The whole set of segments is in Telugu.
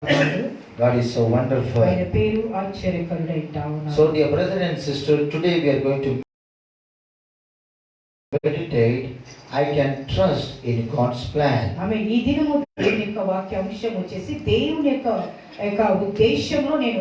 God is so wonderful. ఆయన పేరు ఆశ్చర్యకరుడైన ఉన్నాడు. So dear brother and sister, today we are going to meditate. I can trust in God's plan. ఆమేన్. ఈ దినము దేవుని యొక్క వాక్యాంశం వచ్చేసి దేవుని యొక్క ఉద్దేశంలో నేను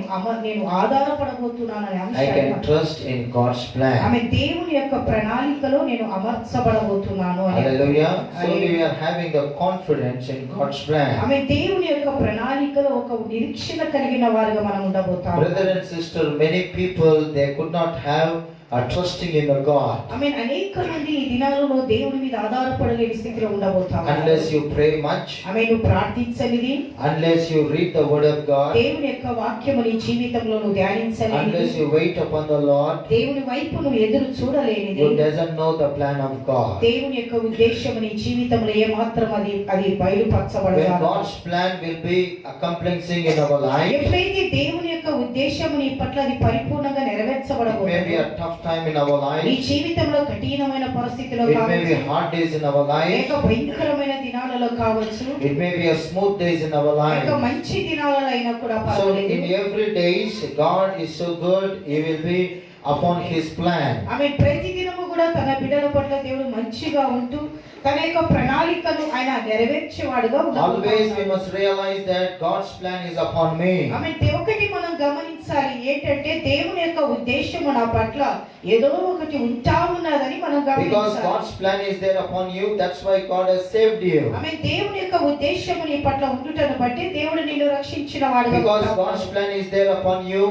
ఆధారపడబోతున్నాననే I can అంశాన్ని trust in God's plan. ఆమేన్. దేవుని యొక్క ప్రణాళికలో నేను అమర్చబడబోతున్నాను అని. Hallelujah. So we are having the confidence in God's plan. ఆమేన్. దేవుని యొక్క ప్రణాళికలో ఒక నిరీక్షణ కలిగిన వారుగా మనం ఉండబోతాము. Brother and sister, many people they could not have a trusting in the God. ఆమేన్. అనేక మంది ఈ దినాలలో దేవుని మీద ఆధారపడలేని స్థితిలో ఉండబోతారు. Unless you pray much, ఆమేన్. నువ్వు ప్రార్థించనిది, unless you read the word of God, దేవుని యొక్క వాక్యము నీ జీవితంలో నువ్వు ధ్యానించలేనిది, unless you wait upon the Lord, దేవుని వైపు నువ్వు ఎదురు చూడలేనిది, you doesn't know the plan of God. దేవుని యొక్క ఉద్దేశము నీ జీవితంలో ఏ మాత్రం అది When బయలుపరచబడదు. God's plan will be accomplishing in our life, ఎప్పుడైతే దేవుని యొక్క ఉద్దేశము నీ పట్ల అది పరిపూర్ణంగా it may be నెరవేర్చబడబోతుందో, a tough time in our నీ life, జీవితంలో కఠినమైన పరిస్థితిలో it may కావచ్చు, be hard days in our life, లేక భయంకరమైన దినాలలో కావచ్చు, it may be a smooth days in our లేక life. మంచి దినాలలో అయినా కూడా So పర్వాలేదు. in every days, God is so good, He will be upon His plan. ఆమె ప్రతి దినము కూడా తన బిడ్డల పట్ల దేవుడు మంచిగా ఉంటూ తన యొక్క ప్రణాళికను ఆయన నెరవేర్చేవాడుగా Always we must realize that God's plan is upon me. ఆమె ఒకటి మనం గమనించాలి ఏంటంటే దేవుని యొక్క ఉద్దేశము నా పట్ల ఏదో ఒకటి ఉంటా ఉన్నదని మనం Because గమనించాలి. God's plan is there upon you, that's why God has saved you. ఆమె దేవుని యొక్క ఉద్దేశము నీ పట్ల ఉండుటను బట్టి దేవుడు నిన్ను రక్షించిన వాడుగా Because ఉంటాడు. God's plan is there upon you,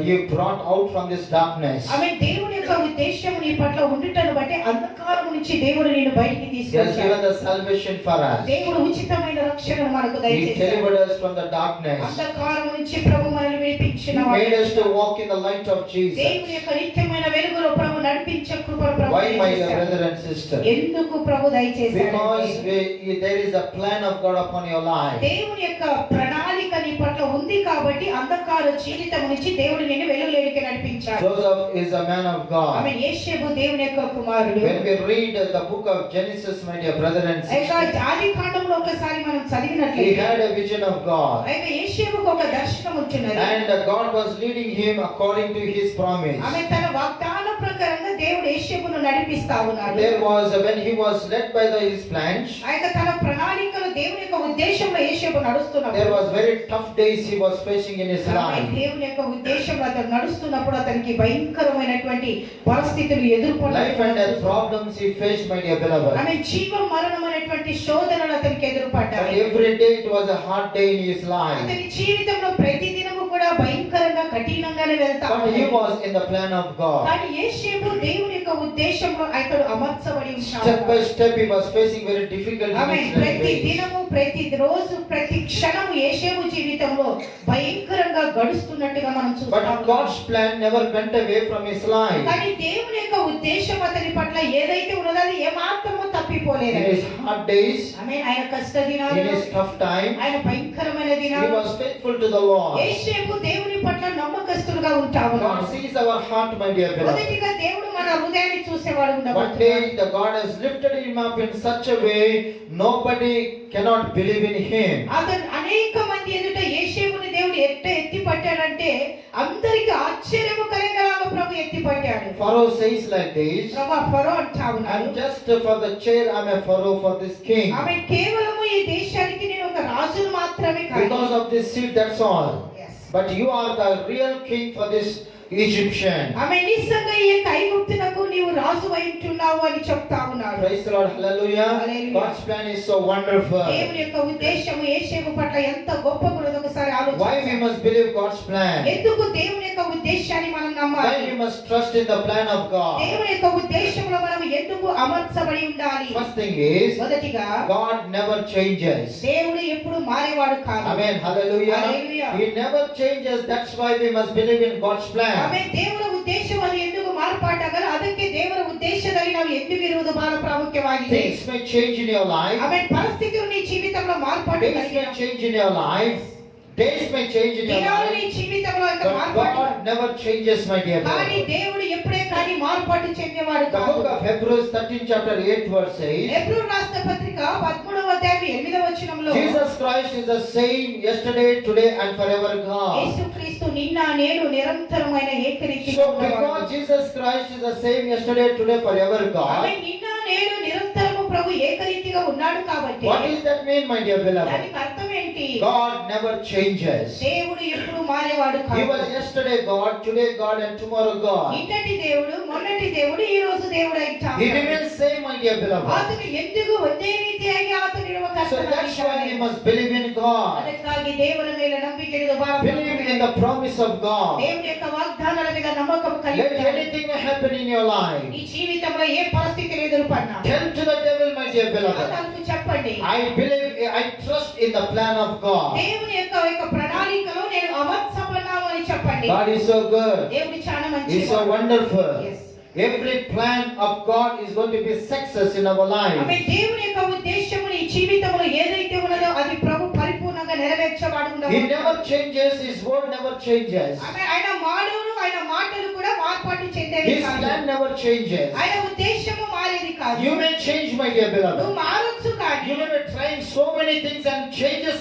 you brought out from this darkness. ఆమె దేవుని యొక్క ఉద్దేశము నీ పట్ల ఉండుటను బట్టి అంధకారం నుంచి దేవుడు నిన్ను బయటికి He has తీసుకొచ్చాడు. given the salvation for us. దేవుడు ఉచితమైన రక్షణను మనకు He దయచేశాడు. delivered us from the darkness. అంధకారం నుంచి ప్రభు మనల్ని విడిపించిన He made us to walk in the light of Jesus. దేవుని యొక్క నిత్యమైన వెలుగులో ప్రభు నడిపించే కృపను ప్రభు Why, my dear దయచేశాడు. brother and sister? ఎందుకు ప్రభు దయచేశాడు? Because there is a plan of God upon your life. దేవుని యొక్క ప్రణాళిక నీ పట్ల ఉంది కాబట్టి అంధకార జీవితం నుంచి దేవుడు నిన్ను వెలుగులోకి నడిపించాడు. Joseph is a man of ఆమె God. యేషేబు దేవుని యొక్క కుమారుడు. When we read the book of Genesis, my dear brother and అయితే sister, ఆదికాండంలో ఒకసారి మనం he చదివినట్లయితే had a vision of God. అయితే యేషేబుకు ఒక దర్శనం వచ్చినది. And God was leading him according to His promise. ఆమె తన వాగ్దాన ప్రకారంగా దేవుడు యేషేబును నడిపిస్తా ఉన్నాడు. There was, when he was led by his plans, అయితే తన ప్రణాళికలో దేవుని యొక్క ఉద్దేశంలో యేషేబు నడుస్తున్నప్పుడు there was very tough days he was facing in his life. దేవుని యొక్క ఉద్దేశంలో అతను నడుస్తున్నప్పుడు అతనికి భయంకరమైనటువంటి పరిస్థితులు Life and death ఎదుర్కొన్నాడు. problems he faced, my dear beloved. ఆమె జీవ మరణం అనేటువంటి శోధనలు అతనికి But ఎదురుపడ్డాయి. every day it was a hard day in his life. అతని జీవితంలో ప్రతి దినము కూడా భయంకరంగా కఠినంగానే వెళ్తా But he was in the plan of God. కానీ యేషేబు దేవుని యొక్క ఉద్దేశంలో అతడు అమర్చబడి Step by ఉన్నాడు. step he was facing very difficult ఆమె ప్రతి days. దినము ప్రతి రోజు ప్రతి క్షణము యేషేబు జీవితంలో భయంకరంగా గడుస్తున్నట్టుగా మనం But చూస్తాము. God's plan never went away from his life. కానీ దేవుని యొక్క ఉద్దేశం అతని పట్ల ఏదైతే ఉన్నదో అది ఏమాత్రమూ తప్పిపోలేదు. In his hard days, ఆమె ఆయన కష్ట in దినాలు, his tough time, ఆయన భయంకరమైన he దినాలు was faithful to the Lord. యేషేబు దేవుని పట్ల నమ్మకస్తులుగా ఉంటావు. God sees our heart, my dear beloved. మొదటిగా దేవుడు మన హృదయాన్ని చూసేవాడు One ఉండబోతున్నాడు. day the God has lifted him up in such a way nobody cannot believe in him. అతను అనేక మంది ఎదుట యేషేబుని దేవుడు ఎత్తి పట్టాడంటే అందరికి ఆశ్చర్యము కలిగేలాగా ప్రభు ఎత్తి పట్టాడు. Pharaoh says like this, ప్రభు ఫరో అంటా ఉన్నాడు, I'm just for the chair, I'm a Pharaoh for this king. ఆమె కేవలము ఈ దేశానికి నేను ఒక రాజును మాత్రమే కాదు. Because of this seed, that's all. Yes. But you are the real king for this Egyptian. ఆమె నిజంగా ఈ ఐగుప్తునకు నీవు రాజు ఉంటున్నావు అని చెప్తా ఉన్నాడు. Praise the Lord, hallelujah. Hallelujah. God's plan is so wonderful. దేవుని యొక్క ఉద్దేశము యేషేబు పట్ల ఎంత గొప్పగున్నదో ఒకసారి Why we ఆలోచించండి. must believe God's plan? ఎందుకు దేవుని యొక్క ఉద్దేశాన్ని మనం Why నమ్మాలి? we must trust in the plan of God? దేవుని యొక్క ఉద్దేశంలో మనం ఎందుకు అమర్చబడి ఉండాలి? First thing is, మొదటిగా God never changes. దేవుడు ఎప్పుడు మారేవాడు కాదు. Amen, hallelujah. Hallelujah. He never changes. That's why we must believe in God's plan. ಆಮೇ ದೇವರ ಉದ್ದೇಶ ಅದು ಎಂದಿಗೂ ಮಾರ್ಪಾಟಾಗಲ್ಲ. ಅದಕ್ಕೆ ದೇವರ ಉದ್ದೇಶದಲ್ಲಿ ನಾವು ಎಂದಿಗಿರುವುದು ಬಹಳ ಪ್ರಾಮುಖ್ಯವಾಗಿದೆ. Things may change in your life. ಆಮೇ ಪರಿಸ್ಥಿತಿಗಳು నీ జీవితంలో మార్పాటు Things may change in your life. Days may change in your దినాలు life. నీ జీవితంలో ఒక But మార్పాటు. God never changes, my dear కానీ brother. దేవుడు ఎప్పుడే కానీ మార్పాటు చెందేవాడు The కాదు. book of Hebrews 13 chapter 8 verse says, Hebrew రాసిన పత్రిక 13వ అధ్యాయం 8వ వచనంలో Jesus Christ is the same yesterday, today and forever God. యేసుక్రీస్తు నిన్న నేడు నిరంతరమైన ఏకరీతిగా So ఉన్నవాడు. because Jesus Christ is the same yesterday, today, forever God. ఆమె నిన్న నేడు నిరంతరము ప్రభు ఏకరీతిగా ఉన్నాడు కాబట్టి What does that mean, my dear beloved? దానికి అర్థం ఏంటి? God never changes. దేవుడు ఎప్పుడు మారేవాడు He కాదు. was yesterday God, today God and tomorrow God. నిన్నటి దేవుడు, మొన్నటి దేవుడు, ఈ రోజు దేవుడు అయితా He remains same, my dear beloved. అతను ఎందుకు ఒకే రీతిಯಾಗಿ ಆತನಿರುವ So that's why we must believe in God. ಅದಕ್ಕಾಗಿ ದೇವರ ಮೇಲೆ ನಂಬಿಕೆ ಇಡುವ Believe in the promise of God. దేవుని యొక్క వాగ్దానాల మీద నమ్మకం కలిగి Let anything happen in your life. ఈ జీవితంలో ఏ పరిస్థితిని ఎదుర్కొన్నా Tell to the devil, my dear beloved, అతనికి చెప్పండి, I believe, I trust in the plan of God. దేవుని యొక్క ప్రణాళికలో నేను అమర్చబడ్డాను అని చెప్పండి. God is so good. దేవుడు చాలా He మంచివాడు. is so wonderful. Yes. Every plan of God is going to be success in our ఆమె life. దేవుని యొక్క ఉద్దేశము నీ జీవితంలో ఏదైతే ఉన్నదో అది ప్రభు పరిపూర్ణంగా నెరవేర్చబడును. He never changes. His word never changes. ఆమె ఆయన మాటలు కూడా మార్పాటు చెందేవి His కాదు. plan never changes. ఆయన ఉద్దేశము మారేది కాదు. You may change, my dear నువ్వు beloved. మారొచ్చు కానీ You may be trying so many things and changes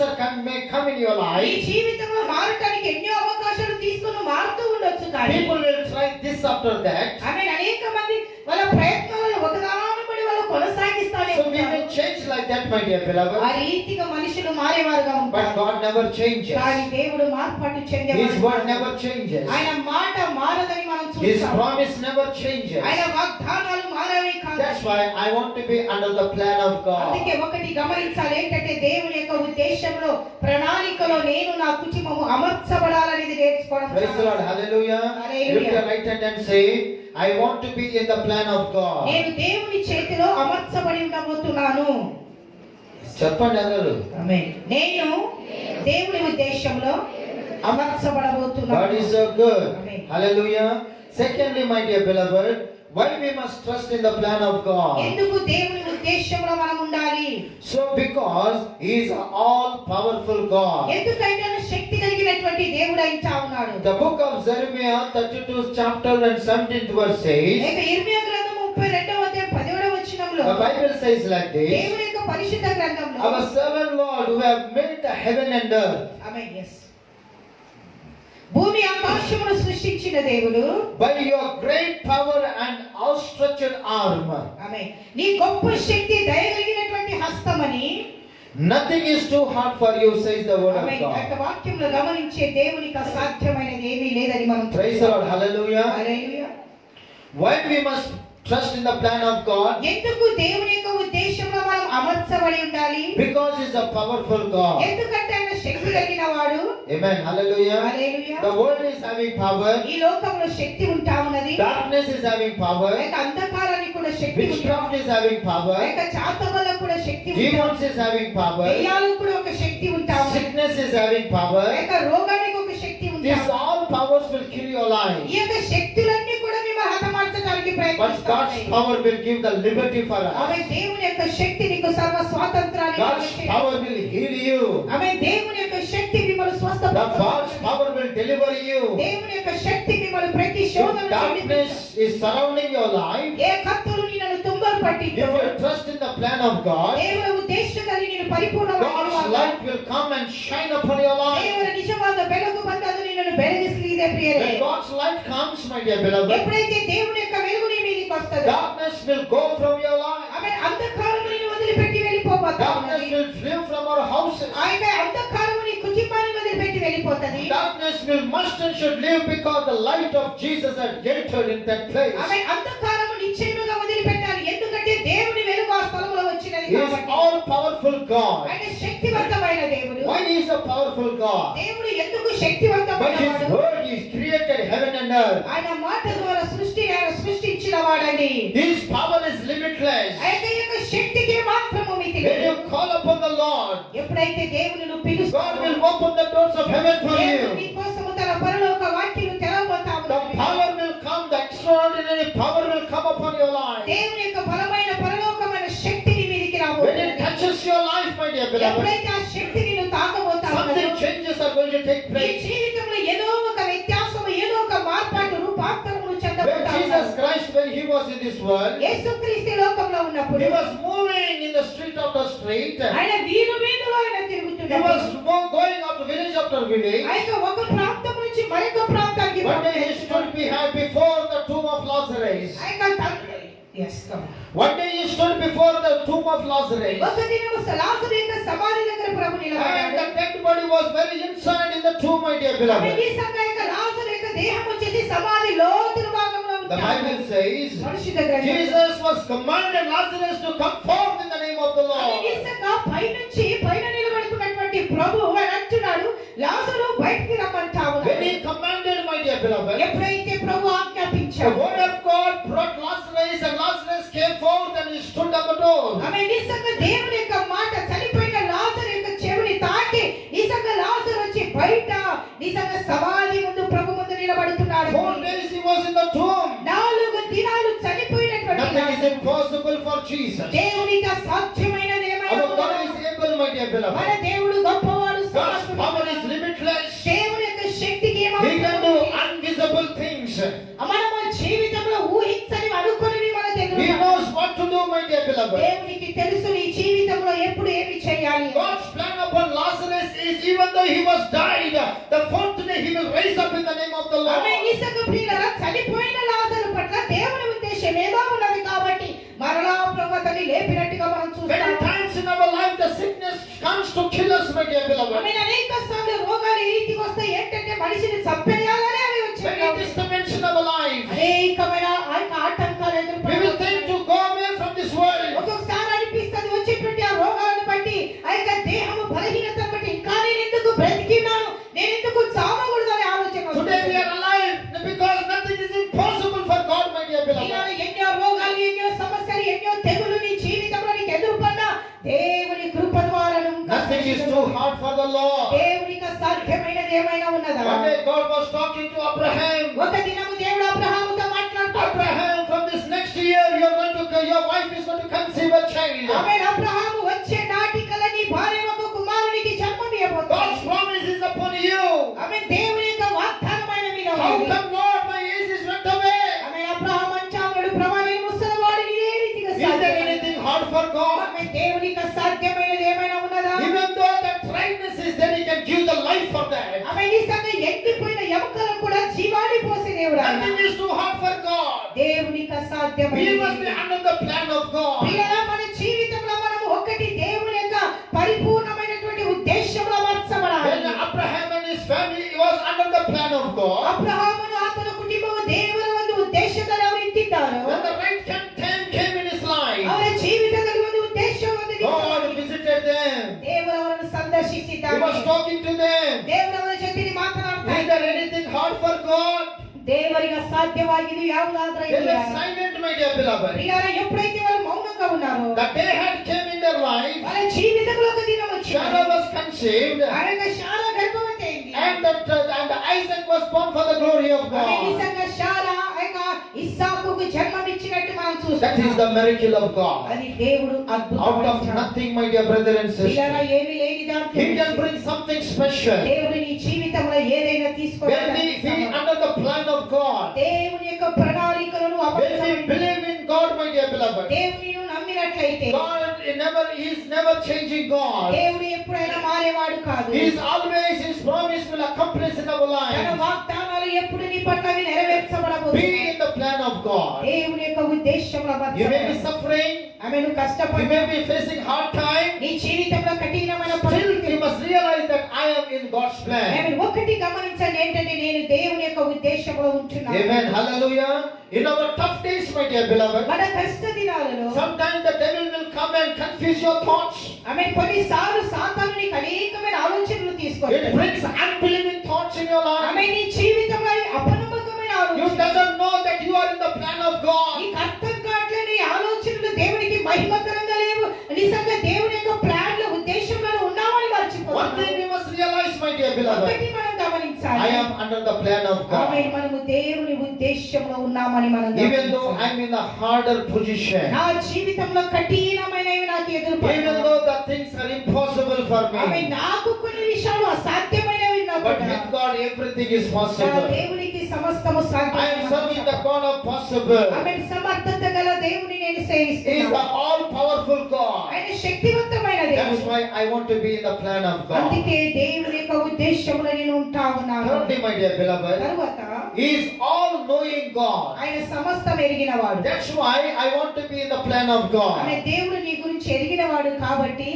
may come in your నీ life. జీవితంలో మారటానికి ఎన్నో అవకాశాలు తీసుకుని మారుతూ ఉండొచ్చు కానీ People will try this after that. ఆమె అనేక మంది వాళ్ళ ప్రయత్నాలను ఒకదాని పడి వాళ్ళు కొనసాగిస్తానే So we ఉంటారు. may change like that, my dear ఆ beloved. రీతిగా మనుషులు మారేవారుగా But ఉంటారు God never changes. కానీ దేవుడు మార్పాటు His చెందేవాడు. word never changes. ఆయన మాట మారదని మనం His చూస్తాం. promise never changes. ఆయన వాగ్దానాలు మారవే కాదు. That's why I want to be under the plan of అందుకే God. ఒకటి గమనించాలి ఏంటంటే దేవుని యొక్క ఉద్దేశంలో ప్రణాళికలో నేను నా కుటుంబము అమర్చబడాలనేది నేర్చుకోవడం. Praise the Lord. Hallelujah. Hallelujah. Lift your right hand and say, I want to be in the plan of God. నేను దేవుని చేతిలో అమర్చబడి ఉండబోతున్నాను. చెప్పండి అందరూ. ఆమేన్. నేను దేవుని ఉద్దేశంలో అమర్చబడబోతున్నాను. God is so good. Amen. Hallelujah. Secondly, my dear beloved, why we must trust in the plan of God? ఎందుకు దేవుని ఉద్దేశంలో మనం ఉండాలి? So because He is all powerful God. ఎందుకంటే ఆయన శక్తి కలిగినటువంటి దేవుడు అయితా ఉన్నాడు. The book of Jeremiah 32 chapter and 17th verse says, లేక ఇర్మియా గ్రంథం 32వ అధ్యాయం 17వ వచనంలో the Bible says like this, దేవుని యొక్క పరిశుద్ధ గ్రంథంలో our servant Lord who have made the heaven and earth amen. yes. భూమి ఆకాశమును సృష్టించిన దేవుడు by your great power and outstretched arm. ఆమేన్. నీ గొప్ప శక్తి దయగలిగినటువంటి హస్తమని Nothing is too hard for you, says the word of amen. God. యొక్క వాక్యంలో గమనించే దేవునికి అసాధ్యమైనది ఏమీ లేదని మనం Praise the Lord. Hallelujah. Hallelujah. Why we must trust in the plan of God? ఎందుకు దేవుని యొక్క ఉద్దేశంలో మనం అమర్చబడి ఉండాలి? Because He's a powerful God. ఎందుకంటే ఆయన శక్తి కలిగిన వాడు. Amen. Hallelujah. Hallelujah. The world is having power. ఈ లోకంలో శక్తి ఉంటా ఉన్నది. Darkness is having power. లేక అంధకారానికి కూడా శక్తి ఉంది. Witchcraft is having power. లేక చాతవలకు కూడా శక్తి ఉంది. Demons is having power. దెయ్యాలకు కూడా ఒక శక్తి ఉంటా ఉంది. Sickness is having power. లేక రోగానికి ఒక శక్తి ఉంటా These ఉంది. all powers will kill your life. ఈ యొక్క శక్తులన్నీ కూడా మేము హతమార్చడానికి But ప్రయత్నిస్తాం. God's power will give the liberty for ఆమె us. దేవుని యొక్క శక్తి నీకు సర్వ స్వాతంత్రాన్ని God's power will heal you. ఆమె దేవుని యొక్క శక్తి మిమ్మల్ని The స్వస్థపరుస్తుంది. God's power will deliver you. దేవుని యొక్క శక్తి మిమ్మల్ని ప్రతి If శోధన నుండి darkness is surrounding your life, ఏ కత్తులు నిన్ను తుంబలు పట్టిందో if you trust in the plan of God, దేవుని ఉద్దేశం కలిగి నేను పరిపూర్ణమైన God's light will come and shine upon your life. ದೇವರ ನಿಜವಾದ ಬೆಳಕು ಬಂದದು ನಿನ್ನನ್ನು ಬೆಳಗಿಸಲಿದೆ ಪ್ರಿಯರೇ. When God's light comes, my dear beloved, ఎప్పుడైతే దేవుని యొక్క వెలుగు నీ మీదకి వస్తదో darkness will go from your life. ఆమె అంధకారము నిన్ను వదిలిపెట్టి వెళ్ళిపోబోతా Darkness ఉన్నది. will flee from our houses. ఆ యొక్క అంధకారము నీ కుటుంబాన్ని వదిలిపెట్టి వెళ్ళిపోతది. Darkness will must and should leave because the light of Jesus had entered in that place. ఆమె అంధకారము నిశ్చయముగా వదిలిపెట్టాలి. ఎందుకంటే దేవుని వెలుగు ఆ స్థలంలో వచ్చినది He is కాబట్టి. all powerful God. ఆయన శక్తివంతమైన దేవుడు. Why he is a powerful God? దేవుడు ఎందుకు By శక్తివంతమైన His వాడు? word He created heaven and earth. ఆయన మాట ద్వారా ఆయన సృష్టించిన వాడని. His power is limitless. ఆయన యొక్క శక్తికి మాత్రము మితి When లేదు. you call upon the Lord, ఎప్పుడైతే దేవుని నువ్వు God పిలుస్తావో will open the doors of heaven for దేవుడు నీ you. కోసము తన పరలోక వాక్యము తెరవబోతా The ఉన్నాడు. power will come, the extraordinary power will come upon your life. దేవుని యొక్క బలమైన పరలోకమైన శక్తి నీ మీదికి When రాబోతుంది. it touches your life, my dear beloved, ఎప్పుడైతే ఆ శక్తి నిన్ను తాకబోతా something ఉన్నదో changes are going to take నీ place. జీవితంలో ఏదో ఒక వ్యత్యాసము ఏదో ఒక మార్పాటు రూపాంతరమును When చెందబోతా Jesus ఉన్నాడు. Christ, when He was in this world, యేసుక్రీస్తు లోకంలో ఉన్నప్పుడు he was moving in the street after street. ఆయన వీధి వీధిలో ఆయన He తిరుగుతున్నాడు. was going after village after village. ఆయన ఒక ప్రాంతం నుంచి మరొక ప్రాంతానికి One day he stood before the tomb of Lazarus. ఆయన తండ్రి yes come on. One day he stood before the tomb of Lazarus. ఒక దినము లాజరు యొక్క సమాధి దగ్గర ప్రభు And నిలబడ్డాడు. the dead body was very inside in the tomb, my dear ఆమె beloved. నిజంగా యొక్క లాజరు యొక్క దేహం వచ్చేసి సమాధి లోతుల భాగంలో The Bible ఉంది. says పరిశుద్ధ గ్రంథం Jesus was commanded Lazarus to come forth in the name of the ఆమె Lord. నిజంగా పైనుంచి పైన నిలబడుకున్నటువంటి ప్రభు ఆయన అంటున్నాడు లాజరు బయటికి రమ్మంటావు. When he commanded, my dear beloved, ఎప్పుడైతే ప్రభు the ఆజ్ఞాపించాడు word of God brought Lazarus, and Lazarus came forth and he stood at the door. ఆమె నిజంగా దేవుని యొక్క మాట చనిపోయిన లాజరు యొక్క చెవిని తాకి నిజంగా లాజరు వచ్చి బయట నిజంగా సమాధి ముందు ప్రభు ముందు నిలబడుతున్నాడు. 4 days he was in the tomb. 4 దినాలు చనిపోయినటువంటి Nothing is Lazarus. impossible for Jesus. దేవునికి అసాధ్యమైనది ఏమైనా Our God ఉన్నదా? is able, my dear మన beloved. దేవుడు గొప్పవాడు, God's సమర్థుడు. power is limitless. దేవుని యొక్క శక్తికి He can ఏమవుతుంది? do invisible things. మనము జీవితంలో ఊహించని అనుకుని మన He దగ్గర knows what to do, my dear beloved. దేవునికి తెలుసు నీ జీవితంలో ఎప్పుడు ఏమి చేయాలి. God's plan upon Lazarus is, even though he was died, the fourth day he will raise up in the name of the Lord. ఆమె నిజంగా ప్రియులారా చనిపోయిన లాజరు పట్ల దేవుని ఉద్దేశం ఏదో ఉన్నది కాబట్టి మరలా ప్రభు అతన్ని లేపినట్టుగా మనం Many చూస్తాము. times in our life the sickness comes to kill us, my dear beloved. ఆమె అనేక సార్లు రోగాలు ఈ రీతికి వస్తాయి ఏంటంటే మనిషిని చంపేయాలని అవి వచ్చాయి. Many disturbance in our life. అనేకమైన ఆటంకాలు We will think ఎదుర్కొంటాము. to go away from this world. ఒక్కొక్కసారి అనిపిస్తుంది వచ్చేటువంటి ఆ రోగాలను బట్టి ఆ యొక్క దేహము బలహీనతను బట్టి ఇంకా నేను ఎందుకు బ్రతికినాను, నేను ఎందుకు చావకూడదు అనే ఆలోచన Today we వస్తుంది. are alive because nothing is impossible for God, my dear beloved. ఈనాడు ఎన్నో రోగాలు ఎన్నో సమస్యలు ఎన్నో తెగులు నీ జీవితంలో నీకు ఎదురుపడినా దేవుని కృప ద్వారా నువ్వు Nothing is too hard for the Lord. దేవునికి అసాధ్యమైనది ఏమైనా ఉన్నదా? One day God was talking to Abraham. ఒక దినము దేవుడు అబ్రహాముతో మాట్లాడుతున్నాడు. Abraham, from this next year your wife is going to conceive a child. ఆమేన్. అబ్రహాము వచ్చే నాటికల నీ భార్య ఒక కుమారునికి జన్మనివ్వబోతుంది. God's promise is upon you. ఆమేన్. దేవుని యొక్క వాగ్దానం ఆయన మీద How ఉంది. come, Lord, my age is went away? ఆమేన్. అబ్రహాము అంటాడు ప్రభు నేను ముసలివాడిని ఏ రీతిగా Is there సాధ్యం? anything hard for God? ఆమేన్. దేవునికి అసాధ్యమైనది ఏమైనా ఉన్నదా? Even though the dryness is there, He can give the life for that. ఆమేన్. నిజంగా ఎండిపోయిన ఎముకలను కూడా జీవాన్ని పోసే దేవుడు ఆయన. Nothing is too hard for God. దేవునికి We అసాధ్యమైనది. must be under the plan of God. ప్రియులారా, మన జీవితంలో మనము ఒకటి దేవుని యొక్క పరిపూర్ణమైనటువంటి ఉద్దేశంలో మార్చబడాలి. When Abraham and his family was under the plan of God, అబ్రహామును అతని కుటుంబము దేవుని వందు ఉద్దేశంగా ఎవరింటిದ್ದಾರೆ. when the right time came in his life, ಅವರ ಜೀವಿತದಲ್ಲಿ ಒಂದು ಉದ್ದೇಶ ಒಂದು God visited them. ದೇವರು ಅವರನ್ನು He ಸಂದರ್ಶಿಸಿದ್ದಾರೆ. was talking to them. ದೇವರು ಅವರ ಜೊತೆ ಮಾತನಾಡ್ತಾ Is there anything hard for God? ದೇವರಿಗೆ ಅಸಾಧ್ಯವಾಗಿದ್ದು ಯಾವುದಾದ್ರೂ They ಇದೆಯಾ? were silent, my dear beloved. ప్రియులారా, ఎప్పుడైతే వాళ్ళు మౌనంగా ఉన్నారో The day had came in their life. వాళ్ళ జీవితంలో ఒక దినం Sarah వచ్చింది. was conceived, ఆ యొక్క శారా గర్భవతి అయింది. and Isaac was born for the glory of ఆమె God. నిజంగా శారా ఆ యొక్క ఇస్సాకుకు జన్మనిచ్చినట్టు మనం That చూస్తాం. is the miracle of God. అది దేవుడు Out of అద్భుతమైన nothing, my dear brother and ప్రియులారా, sister, ఏమీ లేని దాంట్లో He can bring something special. దేవుడు నీ జీవితంలో ఏదైనా When we తీసుకోవాలి. be under the plan of God, దేవుని యొక్క ప్రణాళికలను when we believe in God, my dear beloved, దేవుని నమ్మినట్లయితే God is never changing God. దేవుడు ఎప్పుడైనా మారేవాడు కాదు. He is always, His promise will accomplish in our తన life. వాగ్దానాలు ఎప్పుడు నీ పట్ల అవి Be నెరవేర్చబడబోతున్నాయి. in the plan of God. దేవుని యొక్క ఉద్దేశంలో You may be బతకాలి. suffering, ఆమె నువ్వు you కష్టపడి may be facing hard time. నీ జీవితంలో కఠినమైన Still, పరిస్థితి you must realize that I am in God's plan. ఆమె ఒకటి గమనించండి ఏంటంటే నేను దేవుని యొక్క ఉద్దేశంలో ఉంటున్నాను. Amen. Hallelujah. In our tough days, my dear beloved, మన కష్ట దినాలలో sometimes the devil will come and confuse your thoughts. ఆమె కొన్నిసార్లు సాతాను నీకు అనేకమైన ఆలోచనలు It తీసుకొస్తాడు. brings unbelieving thoughts in your ఆమె life. నీ జీవితంలో అపనమ్మకమైన You ఆలోచన doesn't know that you are in the plan of God. నీకు అర్థం కావట్లేదు. నీ ఆలోచనలు దేవునికి మహిమకరంగా లేవు. నిజంగా దేవుని యొక్క ప్లాన్ లో ఉద్దేశంలో ఉన్నామని One మర్చిపోతున్నావు. thing we must realize, my dear beloved, ఒకటి మనం గమనించాలి. I am under the plan of ఆమె God. మనము దేవుని ఉద్దేశంలో ఉన్నామని మనం Even though గమనించాలి. I'm in a harder position, నా జీవితంలో కఠినమైనవి నాకు even ఎదురుపడ్డాయి. though the things are impossible for ఆమె me, నాకు కొన్ని విషయాలు అసాధ్యమైనవి నాకు but with God everything is నా possible. దేవునికి సమస్తము I am సాధ్యం. serving the God of possible. ఆమేన్. సమర్థత గల దేవుని నేను He is సేవిస్తున్నాను. the all-powerful God. ఆయన శక్తివంతమైన That's దేవుడు. why I want to be in the plan of God. అందుకే దేవుని యొక్క ఉద్దేశంలో నేను ఉంటా ఉన్నాను. Thirdly, my dear beloved, తరువాత He is all-knowing God. ఆయన సమస్తం ఎరిగినవాడు. That's why I want to be in the plan of ఆమె God. దేవుడు నీ గురించి ఎరిగినవాడు కాబట్టి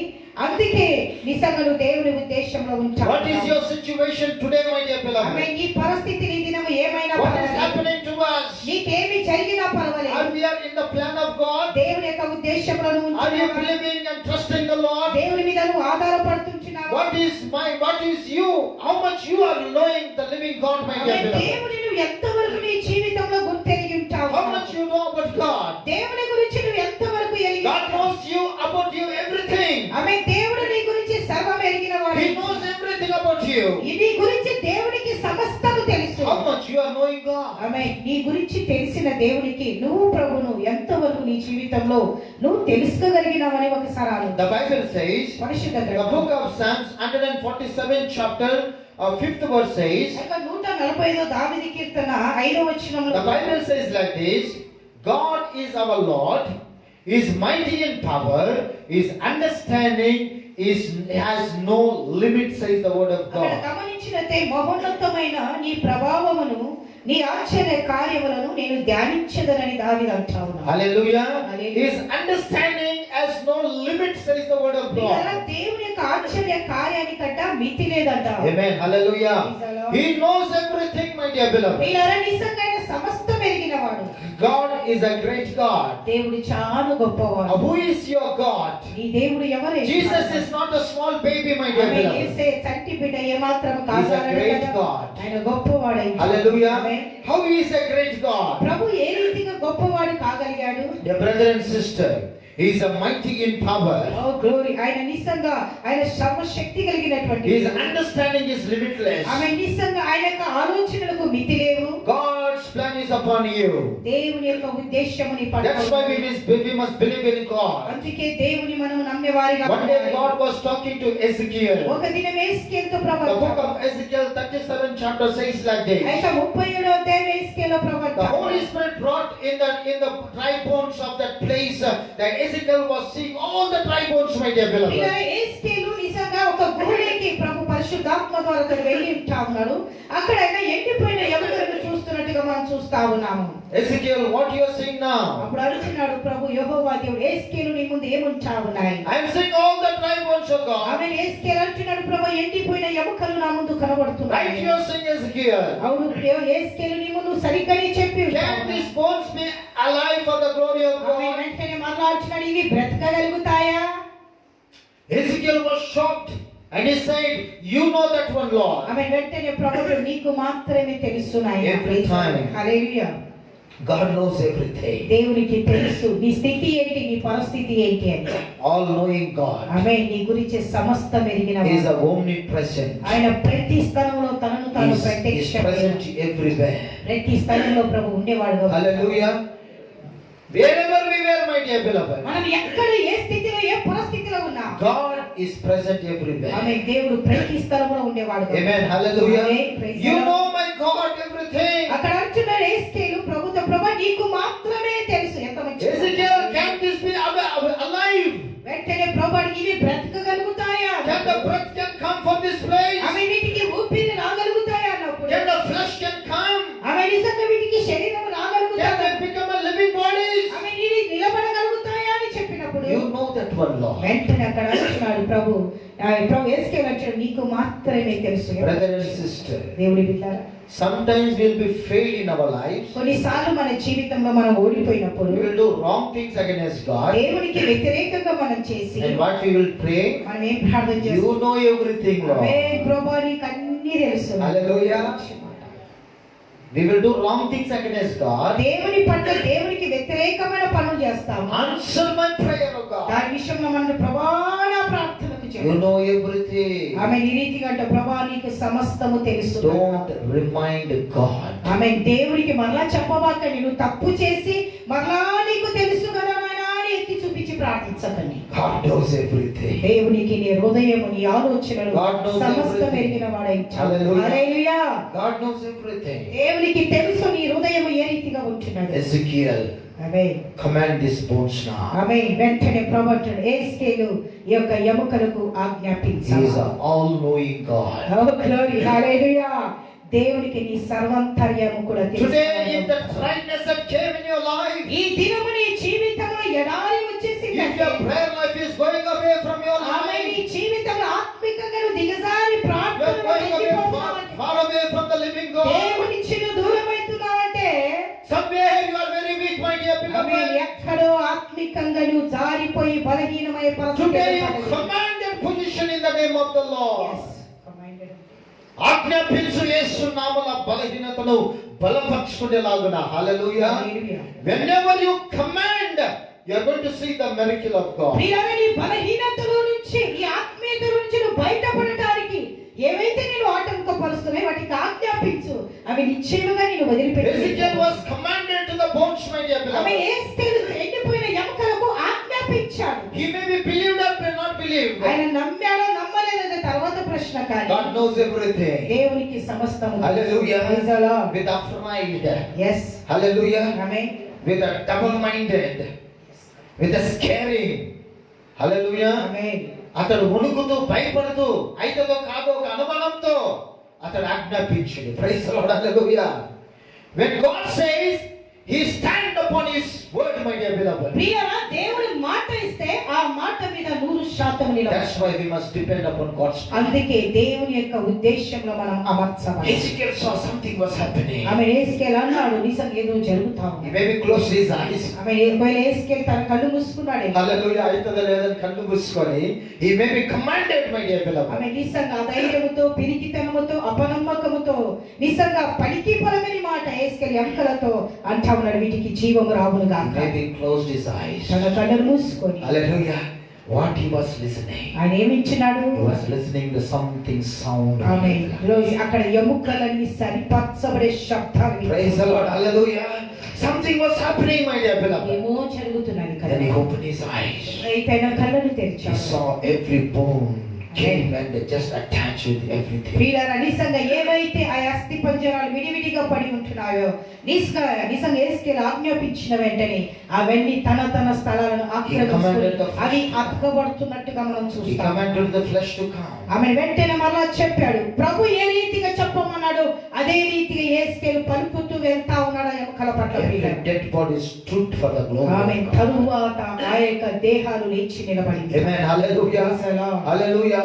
అందుకే నిజంగా నువ్వు దేవుని ఉద్దేశంలో ఉంటావు. What is your situation today, my dear ఆమె beloved? నీ పరిస్థితి నీ దినము ఏమైనా What is పర్వాలేదు. happening to us? నీకేమి జరిగినా పర్వాలేదు. Are we are in the plan of God? దేవుని యొక్క ఉద్దేశంలో నువ్వు Are you ఉంటున్నావా? believing and trusting the Lord? దేవుని మీద నువ్వు ఆధారపడుతున్నావా? What is you? How much you are knowing the living God, my ఆమె dear beloved? దేవుని నువ్వు ఎంతవరకు నీ జీవితంలో గుర్తెరిగి ఉంటావు? How much you know about God? దేవుని గురించి నువ్వు ఎంతవరకు ఎరిగి God ఉంటావు? knows you about you everything. ఆమె దేవుడు నీ గురించి సర్వం ఎరిగినవాడు. He knows everything about you. నీ గురించి దేవునికి సమస్తము తెలుసు. How much you are knowing God? ఆమె నీ గురించి తెలిసిన దేవునికి నువ్వు ప్రభును ఎంతవరకు నీ జీవితంలో నువ్వు తెలుసుకోగలిగినావని ఒకసారి ఆలోచించు. The Bible says, పరిశుద్ధ the గ్రంథం book of Psalms 147 chapter 5th verse says, 145 దావీదు కీర్తన 5వ వచనంలో the Bible says like this, God is our Lord, is mighty in power, is understanding, has no limit, says the word of అక్కడ God. గమనించినట్టే మహోన్నతమైన నీ ప్రభావమును నీ ఆశ్చర్య కార్యములను నేను ధ్యానించదనని దావీదు అంటా ఉన్నాడు. Hallelujah. Hallelujah. His understanding has no limit, says the word of ఇలా God. దేవుని యొక్క ఆశ్చర్య కార్యానికంట మితి లేదంట. Amen. Hallelujah. Praise the Lord. He knows everything, my dear beloved. వీళ్ళరా నిజంగా సమస్తం ఎరిగినవాడు. God is a great God. దేవుడు చాలా గొప్పవాడు. Who is your God? నీ దేవుడు ఎవరు? Jesus is not a small baby, my dear ఆమె beloved. యేసే చంటి బిడ్డ ఏమాత్రం He is a కాదు great కదా. God. ఆయన గొప్పవాడు. Hallelujah. Amen. How he is a great God? ప్రభు ఏ రీతిగా గొప్పవాడు కాగలిగాడు? Dear brother and sister, he is a mighty in power. Oh glory. ఆయన నిజంగా ఆయన సర్వశక్తి కలిగినటువంటి His understanding is limitless. ఆమె నిజంగా ఆయన యొక్క ఆలోచనలకు మితి లేవు. God's plan is upon you. దేవుని యొక్క ఉద్దేశము నీ పట్ల That's why we must believe in God. అందుకే దేవుని మనం నమ్మేవారిగా One day ఉండాలి. God was talking to Ezekiel. ఒక దినం యేసుకేలుతో The book ప్రవక్త of Ezekiel 37 chapter says like this. అయితే 37వ అధ్యాయం యేసుకేలు ప్రవక్త The Holy Spirit brought in the dry bones of that place that Ezekiel was seeing all the dry bones, my dear ఇలా beloved. యేసుకేలు నిజంగా ఒక గుహలోకి ప్రభు పరిశుద్ధాత్మ ద్వారా అతడు వెళ్ళి ఉంటా ఉన్నాడు. అక్కడ ఆయన ఎండిపోయిన ఎముకలను చూస్తున్నట్టుగా మనం చూస్తా ఉన్నాము. Ezekiel, what you are seeing now? అప్పుడు అడుగుతున్నాడు ప్రభు యెహోవా దేవుడు, యేసుకేలు నీ ముందు ఏముంటా ఉన్నాయి? I am seeing all the dry bones of God. ఆమె యేసుకేలు అంటున్నాడు ప్రభు ఎండిపోయిన ఎముకలు నా ముందు Right, కనబడుతున్నాయి. you are seeing Ezekiel. అవును యేసుకేలు నీ ముందు సరిగ్గానే చెప్పి Can ఉంటాడు. these bones be alive for the glory of ఆమె God? వెంటనే మరలా అంటున్నాడు ఇవి బ్రతకగలుగుతాయా? Ezekiel was shocked and he said, "You know that one, Lord." ఆమె వెంటనే ప్రభువు నీకు మాత్రమే తెలుసు నాయనా. Every time. హల్లెలూయా. God knows everything. దేవునికి తెలుసు నీ స్థితి ఏంటి, నీ పరిస్థితి ఏంటి అని. All-knowing God. ఆమె నీ గురించి సమస్తం ఎరిగిన He is వాడు. omnipresent. ఆయన ప్రతి స్థలంలో తనను తాను He is ప్రత్యక్ష present everywhere. ప్రతి స్థలంలో ప్రభు ఉండేవాడు. Hallelujah. Wherever we were, my dear beloved, మనం ఎక్కడ ఏ స్థితిలో ఏ పరిస్థితిలో ఉన్నా God is present everywhere. ఆమె దేవుడు ప్రతి స్థలంలో ఉండేవాడు. Amen. Hallelujah. Amen. Praise You the Lord. know, my God, everything. అక్కడ అంటున్నాడు యేసుకేలు ప్రభుతో ప్రభు నీకు మాత్రమే తెలుసు. ఎంత మంచి Ezekiel, can this be alive? వెంటనే ప్రభు ఇవి బ్రతకగలుగుతాయా? Can the breath can come from this place? ఆమె వీటికి ఊపిరి రాగలుగుతాయా అన్నప్పుడు Can the flesh can come? ఆమె నిజంగా వీటికి శరీరం Can రాగలుగుతాయా? they become a living bodies? ఆమె ఇవి నిలబడగలుగుతాయా అని చెప్పినప్పుడు You know that one, Lord. వెంటనే అక్కడ అంటున్నాడు ప్రభు యేసుకేలు అంటాడు నీకు మాత్రమే తెలుసు. Brother and sister, దేవుడి బిడ్డలారా, sometimes we'll be failed in our lives. కొన్నిసార్లు మన జీవితంలో మనం ఓడిపోయినప్పుడు We will do wrong things against God. దేవునికి వ్యతిరేకంగా మనం చేసి And what we will pray? మనం ఏం ప్రార్థన చేస్తాం? You know everything, away Lord. ప్రభు నీకు అన్ని తెలుసు. Hallelujah. We will do wrong things against God. దేవుని పట్ల దేవునికి వ్యతిరేకమైన పనులు చేస్తాము. Answer my prayer, O God. దాని విషయంలో మనం ప్రభాన ప్రార్థనకు You చేస్తాం. know everything. ఆమె ఈ రీతిగా అంటే ప్రభా నీకు సమస్తము తెలుసు. Don't remind God. ఆమె దేవుడికి మరలా చెప్పబాక నేను తప్పు చేసి మరలా నీకు తెలుసు కదా నాయనా అని ఎత్తి చూపించి ప్రార్థించకండి. God knows everything. దేవునికి నీ హృదయము నీ ఆలోచనలు God knows సమస్తం everything. ఎరిగిన వాడై ఉన్నాడు. Hallelujah. హల్లెలూయా. God knows everything. దేవునికి తెలుసు నీ హృదయము ఏ రీతిగా ఉంటున్నది. Ezekiel, amen. command these bones now. ఆమేన్. వెంటనే ప్రభువు యేసుకేలు ఈ యొక్క ఎముకలకు He is ఆజ్ఞాపించాడు. an all-knowing God. Oh glory, hallelujah. దేవునికి నీ సర్వాంతర్యము కూడా Today, if తెలుసు. the dryness that came in your life, ఈ దినము నీ జీవితంలో ఎడారి వచ్చేసింది. if your prayer life is going away from your ఆమె నీ life, జీవితంలో ఆత్మికంగా నువ్వు దిగజారి you are ప్రార్థనలో going away తగ్గిపోతున్నావంటే, far away from the living God. దేవుని నుంచి నువ్వు దూరమవుతున్నావంటే, Somewhere you are very weak, my dear ఆమె beloved. ఎక్కడో ఆత్మికంగా నువ్వు జారిపోయి బలహీనమయ్యే Today you పరిస్థితి. command that position in the name of the Lord. Yes, commanded. ఆజ్ఞాపించు యేసు నామమున బలహీనతను బలపరుచుకునేలాగున. హల్లెలూయా. Hallelujah. Whenever you command, you are going to see the miracle of God. ప్రియులారా, నీ బలహీనతలో నుంచి నీ ఆత్మీయత నుంచి నువ్వు బయటపడటానికి ఏవైతే నేను ఆటంకపరుస్తున్నాయి వాటికి ఆజ్ఞాపించు, అవి నిశ్చయముగా నేను వదిలిపెట్టి. Ezekiel was commanded to the bones, my dear ఆమె beloved. యేసుకేలు ఎండిపోయిన ఎముకలకు ఆజ్ఞాపించాడు. He may be believed or may not believed. ఆయన నమ్మాడో నమ్మలేదో తర్వాత ప్రశ్న. కానీ God knows everything. దేవునికి సమస్తము తెలుసు. Hallelujah. Praise the Lord. With a pride. Yes. Hallelujah. Amen. With a double-minded. With a scaring. Hallelujah. Amen. అతడు వణుకుతూ భయపడుతూ అయితదో కాదో ఒక అనుమానంతో అతడు ఆజ్ఞాపించాడు. Praise the Lord. Hallelujah. When God says, he stand upon his word, my dear beloved. ప్రియులారా, దేవుడు మాట ఇస్తే ఆ మాట మీద 100% నిలబడాలి. That's why we must depend upon God's word. అందుకే దేవుని యొక్క ఉద్దేశంలో మనం అమర్చవాలి. Ezekiel saw something was happening. ఆమె యేసుకేలు అన్నాడు, నిజంగా ఏదో జరుగుతా He ఉంది. maybe closed his eyes. ఆమె యేసుకేలు తన కళ్ళు మూసుకున్నాడు. Hallelujah. అయితదో లేదని కళ్ళు మూసుకొని he may be commanded, my dear beloved. ఆమె నిజంగా అధైర్యముతో, పిరికితనముతో, అపనమ్మకముతో, నిజంగా పలికి పలకని మాట యేసుకేలు ఎముకలతో అంటా ఉన్నాడు, వీటికి జీవము రావును గాక. Maybe closed his eyes. తన కళ్ళు మూసుకొని Hallelujah. What he was listening. ఆయన ఏమిచ్చినాడు? He was listening to something sound. ఆమె రోజు అక్కడ ఎముకలన్నీ సరిపరచబడే శబ్దాలు. Praise the Lord. Hallelujah. Something was happening, my dear beloved. ఏమో జరుగుతున్నది కదా. Then he opened his eyes. అయితే ఆయన కళ్ళను He తెరిచాడు. saw every bone came and they just attached with everything. ప్రియులారా, నిజంగా ఏవైతే ఆ అస్థి పంజరాలు విడివిడిగా పడి ఉంటున్నాయో నిజంగా యేసుకేలు ఆజ్ఞాపించిన వెంటనే అవన్నీ తన స్థలాలను ఆక్రమించుకొని అవి అతకబడుతున్నట్టుగా మనం He చూస్తాం. commanded the flesh to come. ఆమె వెంటనే మరలా చెప్పాడు. ప్రభు ఏ రీతిగా చెప్పమన్నాడు అదే రీతిగా యేసుకేలు పలుకుతూ వెళ్తా ఉన్నాడు ఆ ఎముకల పట్ల. Every dead body stood for the glory ఆమె of God. తరువాత ఆ యొక్క దేహాలు లేచి నిలబడింది. Amen. Hallelujah. Hallelujah.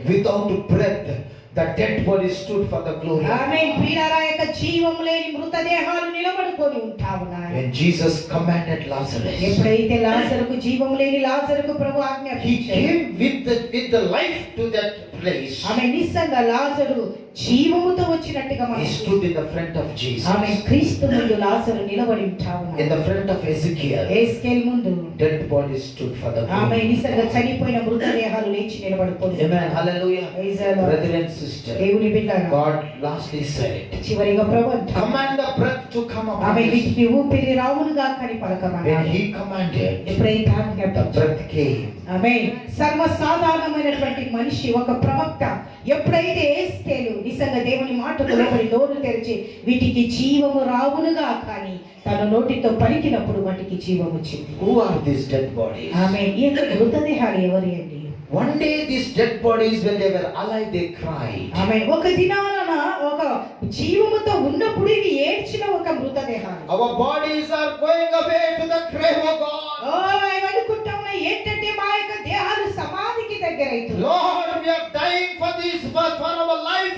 Without breath, the dead body stood for the glory of ఆమె God. ప్రియులారా, యొక్క జీవం లేని మృతదేహాలు నిలబడుకొని ఉంటా ఉన్నాయి. When Jesus commanded Lazarus, ఎప్పుడైతే లాజరుకు జీవం లేని లాజరుకు ప్రభు he ఆజ్ఞాపించాడు. came with the life to that place. ఆమె నిజంగా లాజరు జీవముతో వచ్చినట్టుగా He మనం stood in the front of Jesus. ఆమె క్రీస్తు ముందు లాజరు నిలబడి ఉంటా In ఉన్నాడు. the front of Ezekiel, యేసుకేలు ముందు dead bodies stood for the ఆమె glory. నిజంగా చనిపోయిన మృతదేహాలు లేచి నిలబడుకొని. Amen. Hallelujah. Praise the Lord. Brother and sister, దేవుని బిడ్డలారా, God lastly said, చివరిగా ప్రభు అంటాడు, command the breath to come ఆమె upon this. వీటికి ఊపిరి రావునుగా కని When పలకమన్నాడు. he commanded, ఎప్పుడైతే the ఆజ్ఞాపించాడు, breath came. ఆమె సర్వసాధారణమైనటువంటి మనిషి ఒక ప్రవక్త ఎప్పుడైతే యేసుకేలు నిజంగా దేవుని మాటకు లోబడి నోరు తెరిచి వీటికి జీవము రావునుగా కానీ తన నోటితో పలికినప్పుడు వాటికి జీవం వచ్చింది. Who are these dead bodies? ఆమె ఈ యొక్క మృతదేహాలు ఎవరి అండి? One day these dead bodies, when they were alive, they cried. ఆమె ఒక దినాన ఒక జీవముతో ఉన్నప్పుడు ఇవి ఏడ్చిన ఒక మృతదేహాలు. Our bodies are going away to the grave of God. అనుకుంటా ఉన్నా ఏంటంటే మా యొక్క దేహాలు సమాధికి దగ్గర అవుతుంది. Lord, we are dying for this, for our life,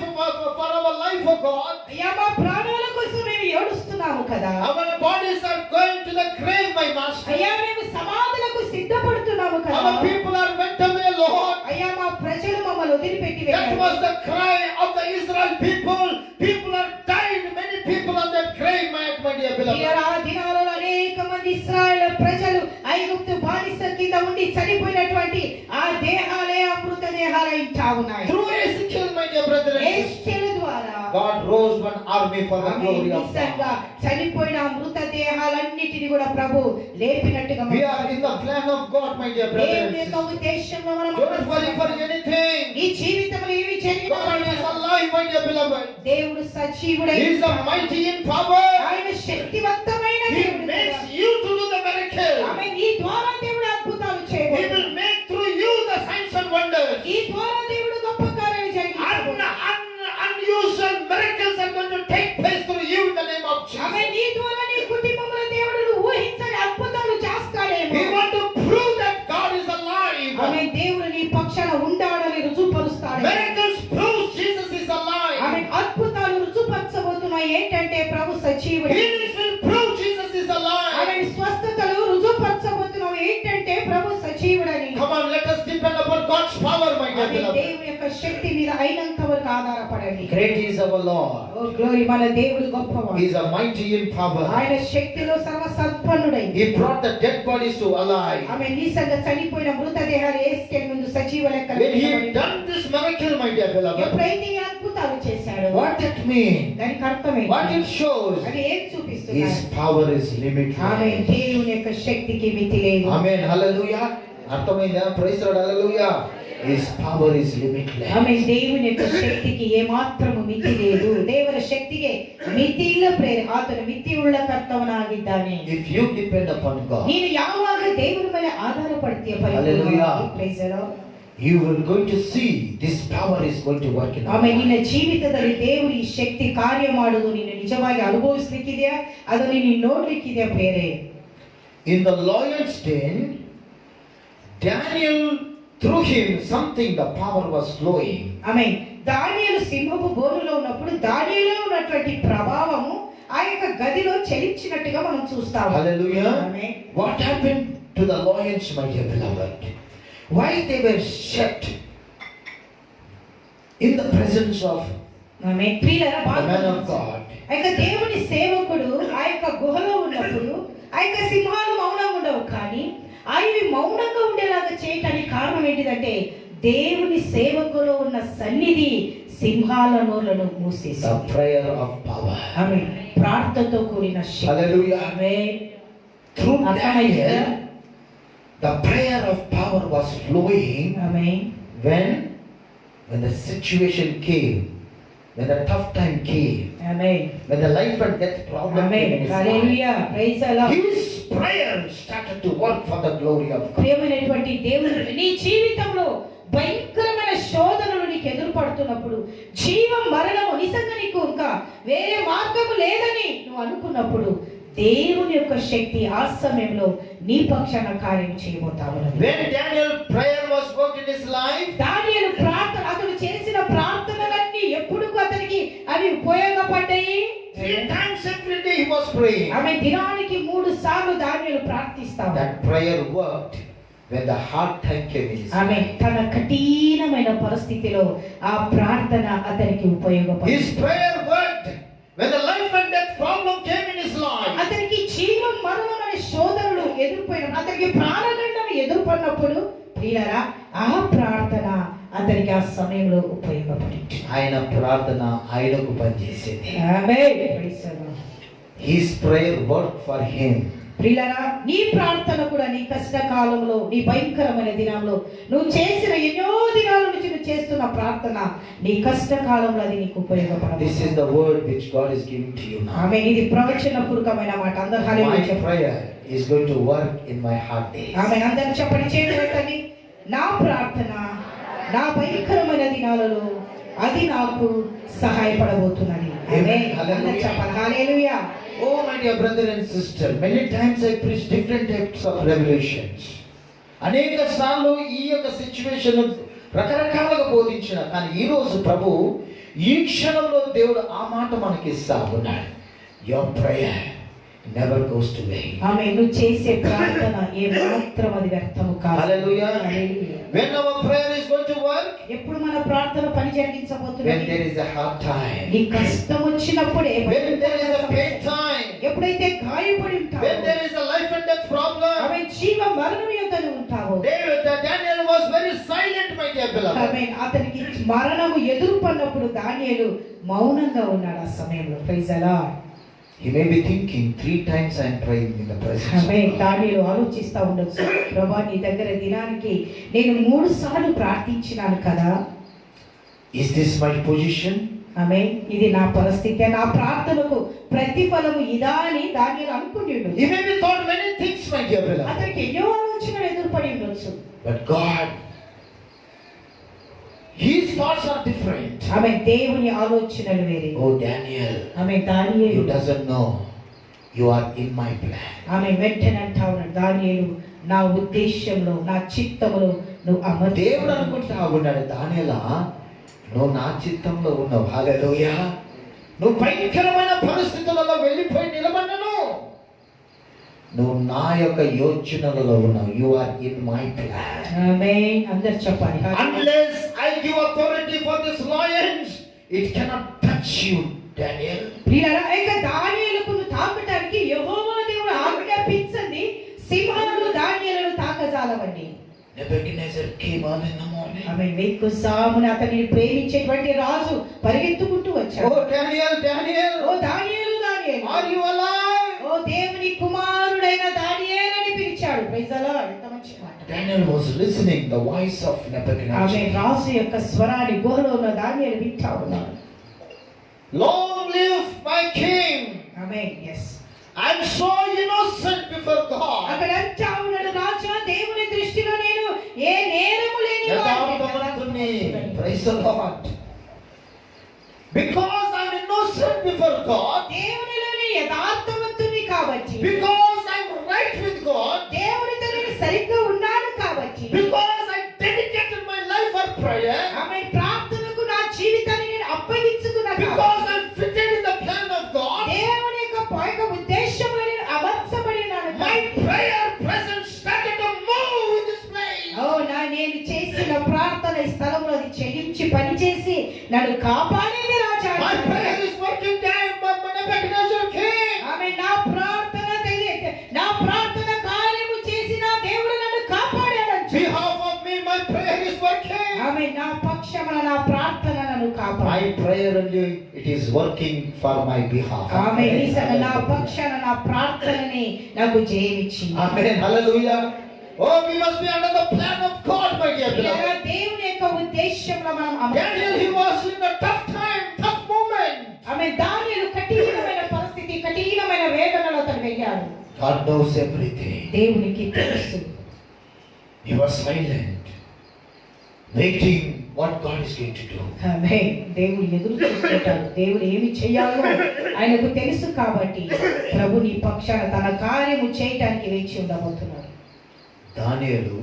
for our life, oh God. అయ్యా, మా ప్రాణాల కోసం మేము ఏడుస్తున్నాము కదా. Our bodies are going to the grave, my master. అయ్యా, మేము సమాధులకు సిద్ధపడుతున్నాము కదా. Our people are went away, Lord. అయ్యా, మా ప్రజలు మమ్మల్ని వదిలిపెట్టి That వెళ్ళారు. was the cry of the Israel people. People are died. Many people on that grave, my dear beloved. ఆ దినాలలో అనేక మంది ఇశ్రాయేలు ప్రజలు ఐగుప్తు బానిస కింద ఉండి చనిపోయినటువంటి ఆ దేహాలే అమృత దేహాలై ఉంటా ఉన్నాయి. Through Ezekiel, my dear brother and sister, యేసుకేలు ద్వారా God rose one army for the ఆమె glory of నిజంగా God. చనిపోయిన మృతదేహాలన్నిటిని కూడా ప్రభు లేపినట్టుగా We are in the plan of God, my dear brothers and దేవుని యొక్క sisters. ఉద్దేశంలో మనం Don't worry for anything. ఈ జీవితంలో ఏమి జరిగినా God is alive, my dear beloved. దేవుడు సజీవుడై He is the mighty in power. ఆయన శక్తివంతమైన He దేవుడు makes కదా. you to do the miracle. ఆమె నీ ద్వారా దేవుడు అద్భుతాలు He చేయబోతున్నాడు. will make through you the signs and wonders. ఈ ద్వారా దేవుడు గొప్ప కార్యాలు జరిగిస్తాడు. Unusual miracles are going to take place through you in the name of ఆమె Jesus. నీ ద్వారా నీ కుటుంబంలో దేవుడు ఊహించని అద్భుతాలు చేస్తాడేమో. We want to prove that God is alive. ఆమె దేవుడు నీ పక్షాన ఉండాలని రుజువుపరుస్తాడు. Miracles prove Jesus is alive. ఆమె అద్భుతాలు రుజువుపరచబోతున్నాయి. ఏంటంటే ప్రభు సజీవుడు. Healings will prove Jesus is alive. ఆమె స్వస్థతలు రుజువుపరచబోతున్నాయి. ఏంటంటే ప్రభు సజీవుడని. Come on, let us depend upon God's power, my dear ఆమె beloved. దేవుని యొక్క శక్తి మీద అయినంత వరకు ఆధారపడండి. Great is our Lord. Oh glory, మన దేవుడు గొప్పవాడు. He is a mighty in power. ఆయన శక్తిలో సర్వసంపన్నుడై. He brought the dead bodies to alive. ఆమె నిజంగా చనిపోయిన మృతదేహాలు యేసుకేలు ముందు సజీవ లెక్కలు When he పెట్టబడి. done this miracle, my dear beloved, ఎప్పుడైతే ఈ అద్భుతాలు చేశాడో what it means, దానికి అర్థం what ఏంటి? it shows, అది ఏం చూపిస్తుంది? His power is ఆమె limitless. దేవుని యొక్క శక్తికి మితి లేదు. Amen. Hallelujah. అర్థమైందా? Praise Lord. Hallelujah. His power is limitless. ఆమె దేవుని యొక్క శక్తికి ఏమాత్రము మితి లేదు. ದೇವರ ಶಕ್ತಿಗೆ ಮಿತಿ ಇಲ್ಲ ಪ್ರೇರೆ. ಆತನ ಮಿತಿ ಉಳ್ಳ ಕರ್ತವನಾಗಿದ್ದಾನೆ. If you depend upon God, ನೀನು ಯಾವಾಗ ದೇವರ ಮೇಲೆ ಆಧಾರ ಪಡ್ತೀಯ Hallelujah. Praise the Lord, you will going to see this power is going to work in our ಆಮೇಲೆ ನಿನ್ನ life. ಜೀವಿತದಲ್ಲಿ ದೇವರು ಈ ಶಕ್ತಿ ಕಾರ್ಯ ಮಾಡುವುದು ನೀನು ನಿಜವಾಗಿ ಅನುಭವಿಸಲಿಕ್ಕಿದೆಯಾ, ಅದನ್ನು ನೀನು ನೋಡ್ಲಿಕ್ಕಿದೆಯಾ ಪ್ರೇರೆ? In the lion's den, Daniel, through him something, the power was flowing. ఆమేన్. దానియేలు సింహపు బోనులో ఉన్నప్పుడు దానియేలులో ఉన్నటువంటి ప్రభావము ఆ యొక్క గదిలో చలించినట్టుగా మనం చూస్తాము. Hallelujah. Amen. What happened to the lions, my dear beloved? Why they were shut in the presence of ఆమేన్. ప్రియులారా, the man of God? ఆ యొక్క దేవుని సేవకుడు ఆ యొక్క గుహలో ఉన్నప్పుడు ఆ యొక్క సింహాలు మౌనంగా ఉండవు, కానీ అవి మౌనంగా ఉండేలాగా చేయటానికి కారణం ఏంటిదంటే దేవుని సేవకులో ఉన్న సన్నిధి సింహాల నోళ్లను మూసేసి The prayer of power. ఆమె ప్రార్థనతో కూడిన శక్తి. Hallelujah. ఆమేన్. Through అర్థమైందా? Daniel, the prayer of power was flowing amen. when the situation came, when the tough time came, amen. when the life and death problem came amen. in his life. Hallelujah. Praise the Lord. His prayer started to work for the glory of God. ప్రియమైనటువంటి దేవుడు, నీ జీవితంలో భయంకరమైన శోధనలు నీకు ఎదురుపడుతున్నప్పుడు, జీవం మరణము నిజంగా నీకు ఇంకా వేరే మార్గము లేదని నువ్వు అనుకున్నప్పుడు దేవుని యొక్క శక్తి ఆ సమయంలో నీ పక్షాన కార్యం చేయబోతావు. When Daniel prayer was worked in his life, దానియేలు ప్రార్థన, అతడు చేసిన ప్రార్థనలన్నీ ఎప్పుడు అతనికి అవి ఉపయోగపడ్డాయి. 3 times every day he was praying. ఆమె దినానికి 3 సార్లు దానియేలు ప్రార్థిస్తాడు. That prayer worked when the hard time came in his ఆమె life. తన కఠినమైన పరిస్థితిలో ఆ ప్రార్థన అతనికి ఉపయోగపడింది. His prayer worked when the life and death problem came in his life. అతనికి జీవం మరణం అనే శోధనలు ఎదుర్కొన్నప్పుడు, అతనికి ప్రాణగండం ఎదుర్కొన్నప్పుడు ప్రియులారా, ఆ ప్రార్థన అతనికి ఆ సమయంలో ఉపయోగపడింది. ఆయన ప్రార్థన ఆయనకు పనిచేసేది. Amen. Praise the Lord. His prayer worked for him. ప్రియులారా, నీ ప్రార్థన కూడా నీ కష్టకాలంలో, నీ భయంకరమైన దినంలో, నువ్వు చేసిన ఎన్నో దినాల నుంచి నువ్వు చేస్తున్న ప్రార్థన నీ కష్టకాలంలో అది నీకు ఉపయోగపడాలి. This is the word which God is giving to you now. ఆమె ఇది ప్రవచన పూర్వకమైన మాట. అందరూ హల్లెలూయా My చెప్పండి. prayer is going to work in my hard days. ఆమె అందరూ చెప్పండి, చేతులెత్తండి. నా ప్రార్థన నా భయంకరమైన దినాలలో అది నాకు సహాయపడబోతున్నది. ఆమేన్. అందరూ చెప్పండి హల్లెలూయా. Oh my dear brother and sister, many times I preach different types of revelations. అనేక సార్లు ఈ యొక్క సిచ్యువేషన్ రకరకాలుగా బోధించిన, కానీ ఈ రోజు ప్రభు ఈ క్షణంలో దేవుడు ఆ మాట మనకి ఇస్తా ఉన్నాడు. Your prayer never goes to waste. ఆమె నువ్వు చేసే ప్రార్థన ఏ మాత్రం అది వ్యర్థము కాదు. Hallelujah. Hallelujah. When our prayer is going to work, ఎప్పుడు మన ప్రార్థన పని when జరిగించబోతున్నది? there is a hard time, నీ కష్టం వచ్చినప్పుడే. when there is a pain time, ఎప్పుడైతే గాయపడి ఉంటావో, when there is a life and death problem. ఆమె జీవ మరణం యొద్ద నువ్వు ఉంటావో. Daniel was very silent, my dear beloved. ఆమేన్. అతనికి మరణము ఎదురుపడినప్పుడు దానియేలు మౌనంగా ఉన్నాడు ఆ సమయంలో. Praise the Lord. He may be thinking, 3 times I am praying in the presence of amen. God. దానియేలు ఆలోచిస్తా ఉండొచ్చు, ప్రభువా నీ దగ్గర దినానికి నేను 3 సార్లు ప్రార్థించినాను కదా. Is this my position? ఆమేన్. ఇది నా పరిస్థితి, నా ప్రార్థనకు ప్రతిఫలము ఇదా అని దానియేలు అనుకుని ఉండొచ్చు. He may be thought many things, my dear beloved. అతనికి ఎన్నో ఆలోచనలు ఎదురుపడి ఉండొచ్చు. But God, His thoughts are different. ఆమేన్. దేవుని ఆలోచనలు వేరే. Oh Daniel, ఆమేన్. దానియేలు you doesn't know you are in my plan. ఆమేన్. వెంటనే అంటా ఉన్నాడు, దానియేలు నా ఉద్దేశంలో నా చిత్తములో నువ్వు దేవుడు అనుకుంటా ఉన్నాడు, దానియేలా నువ్వు నా చిత్తంలో ఉన్నావు. హల్లెలూయా. నువ్వు భయంకరమైన పరిస్థితులలో వెళ్ళిపోయి నిలబడను, నువ్వు నా యొక్క యోచనలలో ఉన్నావు. You are in my plan. Amen. అందరూ చెప్పాలి. Unless I give authority for this lions, it cannot touch you, Daniel. ప్రియులారా, ఇక దానియేలుకు తాకటానికి యెహోవా దేవుడు ఆజ్ఞాపించింది, సింహాలు దానియేలును తాకజాలవండి. Nebuchadnezzar came on in the morning. ఆమేన్. వేకువజామున అతనిని ప్రేమించేటువంటి రాజు పరిగెత్తుకుంటూ వచ్చాడు. Oh Daniel, Daniel, ఓ దానియేలు, దానియేలు, are you alive? ఓ దేవుని కుమారుడైన దానియేలు అని పిలిచాడు. Praise the Lord. ఎంత మంచి మాట. Daniel was listening the voice of Nebuchadnezzar. ఆమేన్. రాజు యొక్క స్వరాన్ని గుహలో ఉన్న దానియేలు వింటా ఉన్నాడు. Long live my king. Amen. yes. I am so innocent before God. అక్కడ అంటా ఉన్నాడు, రాజా దేవుని దృష్టిలో నేను ఏ నేరము లేని యథార్థవంతుని. Praise the Lord. Because I am innocent before God. దేవునిలోని యథార్థవంతుని కాబట్టి, Because I am right with God. దేవునితో నేను సరిగ్గా ఉన్నాను కాబట్టి, Because I dedicated my life for prayer. ఆమె ప్రార్థనకు నా జీవితాన్ని నేను అప్పగించుకున్నాను కాబట్టి, Because I am fitted in the plan of God. దేవుని యొక్క ఉద్దేశంలో నేను అమర్చబడి ఉన్నాను. My prayer presence started to move in this place. నేను చేసిన ప్రార్థన ఈ స్థలంలో అది చెల్లించి పనిచేసి నన్ను కాపాడేది రాజా. My prayer is working time, but Nebuchadnezzar king. ఆమె నా ప్రార్థన కార్యము చేసిన దేవుడు నన్ను కాపాడాడు. Behalf of me, my prayer is working. ఆమె నా పక్షమున నా ప్రార్థన నన్ను కాపాడు. My prayer only, it is working for my behalf. ఆమె నిజంగా నా పక్షాన నా ప్రార్థనని నాకు జయమిచ్చింది. Amen. Hallelujah. Oh, we must be under the plan of God, my dear beloved. దేవుని యొక్క ఉద్దేశంలో మనం Daniel, he was in a tough time, tough moment. ఆమె దానియేలు కఠినమైన పరిస్థితి, కఠినమైన వేదనలో అతను వెళ్ళాడు. God knows everything. దేవునికి తెలుసు. He was silent, waiting what God is going to do. ఆమె దేవుడు ఎదురు చూస్తుంటాడు. దేవుడు ఏమి చేయాలో ఆయనకు తెలుసు కాబట్టి ప్రభు నీ పక్షాన తన కార్యము చేయటానికి వేచి ఉండబోతున్నాడు. దానియేలు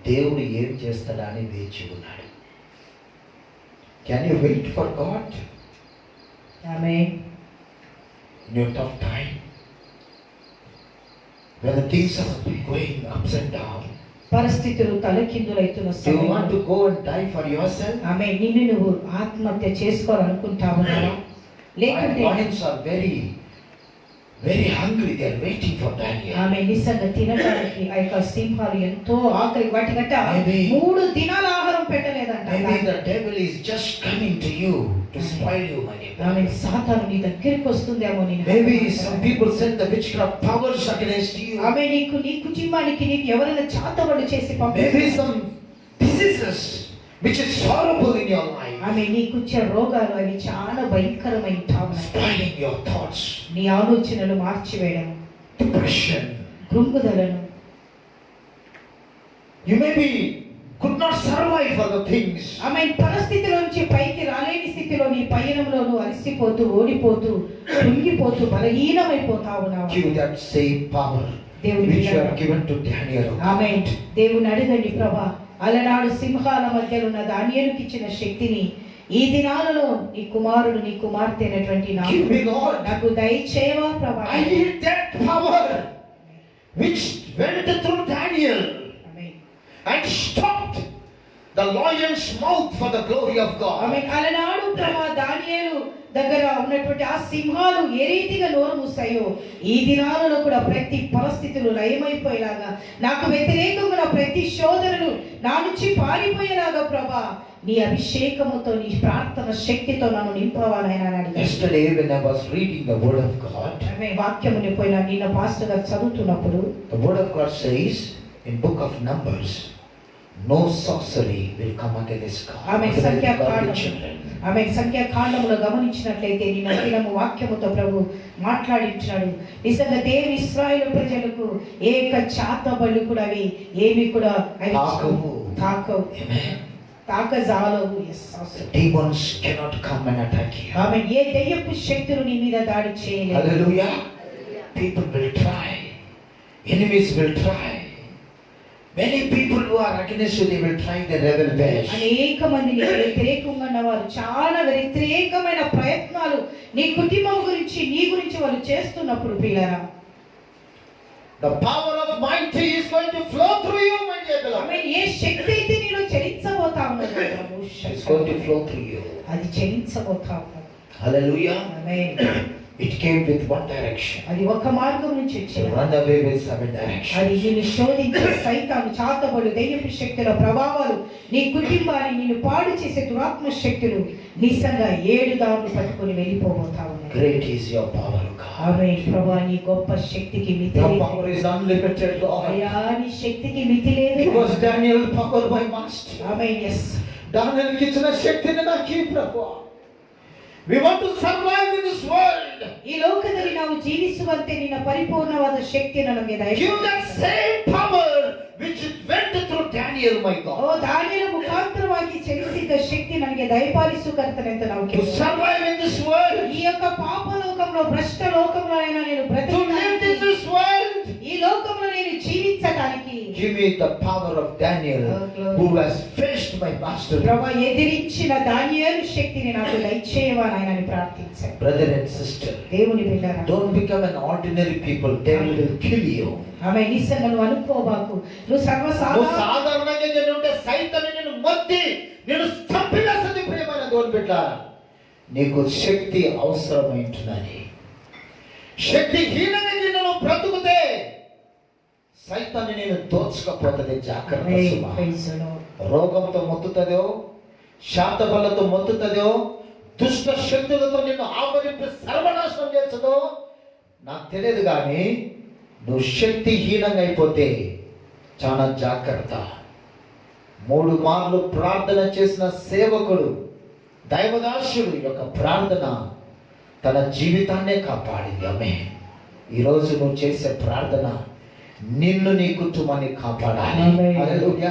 దేవుడు ఏం చేస్తాడా అని వేచి ఉన్నాడు. Can you wait for God ఆమె in your tough time? When the things are going ups and down, పరిస్థితులు తలకిందులైతున్న do you want to go and die for yourself? ఆమె నిన్ను నువ్వు ఆత్మహత్య చేసుకోవాలనుకుంటావు కదా? లేకుంటే Lions are very hungry. They are waiting for Daniel. ఆమె నిజంగా తినడానికి ఆ యొక్క సింహాలు ఎంతో ఆకలి, వాటికంట Maybe 3 దినాల ఆహారం పెట్టలేదంట. maybe the devil is just coming to you to spoil you, my dear. ఆమె సాతాను నీ దగ్గరికి వస్తుందేమో. Maybe some people send the witchcraft powers against you. ఆమె నీ కుటుంబానికి నీకు ఎవరైనా చాతబడి చేసి Maybe some diseases which is horrible in your life, ఆమె నీకుచ్చే రోగాలు అవి చాలా భయంకరమైన spoiling your thoughts, నీ ఆలోచనలు మార్చివేయడం, depression. కృంగుదలను. You maybe could not survive for the things. ఆమె పరిస్థితిలోంచి పైకి రాలేని స్థితిలో నీ పయనంలో నువ్వు అలసిపోతూ, ఓడిపోతూ, కృంగిపోతూ, బలహీనమైపోతావు. Give that same power which you have given to Daniel. ఆమేన్. దేవుని అడగండి, ప్రభా అలనాడు సింహాల మధ్యలో ఉన్న దానియేలుకి ఇచ్చిన శక్తిని ఈ దినాలలో నీ కుమారుడు నీ కుమార్తె అయినటువంటి Give me, Lord. నాకు దయచేయవా ప్రభా. I need that power which went through Daniel amen. and stopped the lion's mouth for the glory of God. ఆమేన్. అలనాడు ప్రభా దానియేలు దగ్గర ఉన్నటువంటి ఆ సింహాలు ఏ రీతిగా నోరు మూసాయో ఈ దినాలలో కూడా ప్రతి పరిస్థితులు లయమైపోయేలాగా, నాకు వ్యతిరేకంగా ప్రతి శోధనలు నా నుంచి పారిపోయేలాగా ప్రభా నీ అభిషేకముతో నీ ప్రార్థన శక్తితో నన్ను నింపవాలైనా అడిగాను. Yesterday when I was reading the word of God, వాక్యముని పోయిన నిన్న పాస్టర్ గారు చదువుతున్నప్పుడు the word of God says in book of Numbers, no sorcery will come against God. ఆమె సంఖ్యాకాండములో గమనించినట్లయితే నిన్న దినము వాక్యముతో ప్రభు మాట్లాడించాడు. నిజంగా దేవుని ఇశ్రాయేలు ప్రజలకు ఏక చాతబళ్ళు కూడా అవి ఏమి కూడా తాకవు, తాకజాలవు. Demons cannot come and attack you. ఆమె ఏ దయ్యపు శక్తులు నీ మీద దాడి చేయలేవు. Hallelujah. People will try, enemies will try. Many people who are against you, they will try their rebel best. అనేక మంది నీకు వ్యతిరేకంగా ఉన్నవారు చాలా వ్యతిరేకమైన ప్రయత్నాలు నీ కుటుంబం గురించి నీ గురించి వాళ్ళు చేస్తున్నప్పుడు పిల్లరా, the power of mighty is going to flow through you, my dear beloved. ఆమె ఏ శక్తి అయితే నీలో చలించబోతా ఉన్నదో it's going to flow through you. అది చలించబోతా ఉన్నది. Hallelujah. Amen. It came with one direction. అది ఒక మార్గం నుంచి వచ్చింది. Run away with 7 directions. అది నిన్ను శోధించే సైతాను చాతబడు దయ్యపు శక్తుల ప్రభావాలు నీ కుటుంబాన్ని నిన్ను పాడు చేసే దురాత్మ శక్తులు నిజంగా 7 దారులు పట్టుకొని వెళ్ళిపోబోతా ఉన్నాయి. Great is your power, God. ఆమేన్. ప్రభువా నీ గొప్ప శక్తికి మితి Your లేదు. power is unlimited, Lord. అయ్యా నీ శక్తికి మితి లేదు. It was Daniel power by master. Amen. yes. Daniel కి ఇచ్చిన శక్తిని నాకు ఇవ్వు ప్రభువా. We want to survive in this world. ఈ లోಕದಲ್ಲಿ ನಾವು ಜೀವಿಸುವಂತೆ ನಿನ್ನ ಪರಿಪೂರ್ಣವಾದ ಶಕ್ತಿಯನ್ನು ನಮಗೆ ದಯಮಾಡು. Give that same power which went through Daniel, my God. ಓ ದಾನಿಯೇಲ ಮುಖಾಂತರವಾಗಿ ಚಲಿಸಿದ ಶಕ್ತಿ ನನಗೆ ದಯಪಾಲಿಸು ಕರ್ತನೆ ಅಂತ ನಾವು To survive in this world. ಈ యొక్క పాప లోకంలో భ్రష్ట లోకంలో అయినా నేను To live in this world. ఈ లోకంలో నేను జీవించడానికి Give me the power of Daniel, who has faced my master. ప్రభువా ఎదిరించిన దానియేలు శక్తిని నాకు దయచేయవా నాయనని ప్రార్థించాను. Brother and sister, దేవుని బిడ్డలారా, don't become an ordinary people. Devil will kill you. ఆమె నిజంగా నువ్వు అనుకోబాకు. నువ్వు సాధారణంగా నేను ఉంటే సైతాన్ని నేను మొత్తి నేను చంపివేస్తుంది ప్రియమైన దేవుని బిడ్డలారా. నీకు శక్తి అవసరమైంటున్నది. శక్తిహీనంగా నేను బ్రతుకుతే సైతాన్ని నేను దోచుకపోతుంది. జాగ్రత్త సుమా. రోగంతో మొత్తుతుందో, శాతబలతో మొత్తుతుందో, దుష్ట శక్తులతో నిన్ను ఆవరించి సర్వనాశనం చేస్తుందో నాకు తెలియదు, కానీ నువ్వు శక్తిహీనంగా అయిపోతే చాలా జాగ్రత్త. 3 మార్లు ప్రార్థన చేసిన సేవకుడు దైవదాసుడు యొక్క ప్రార్థన తన జీవితాన్నే కాపాడింది. ఆమె ఈరోజు నువ్వు చేసే ప్రార్థన నిన్ను నీ కుటుంబాన్ని కాపాడాలి. హల్లెలూయా.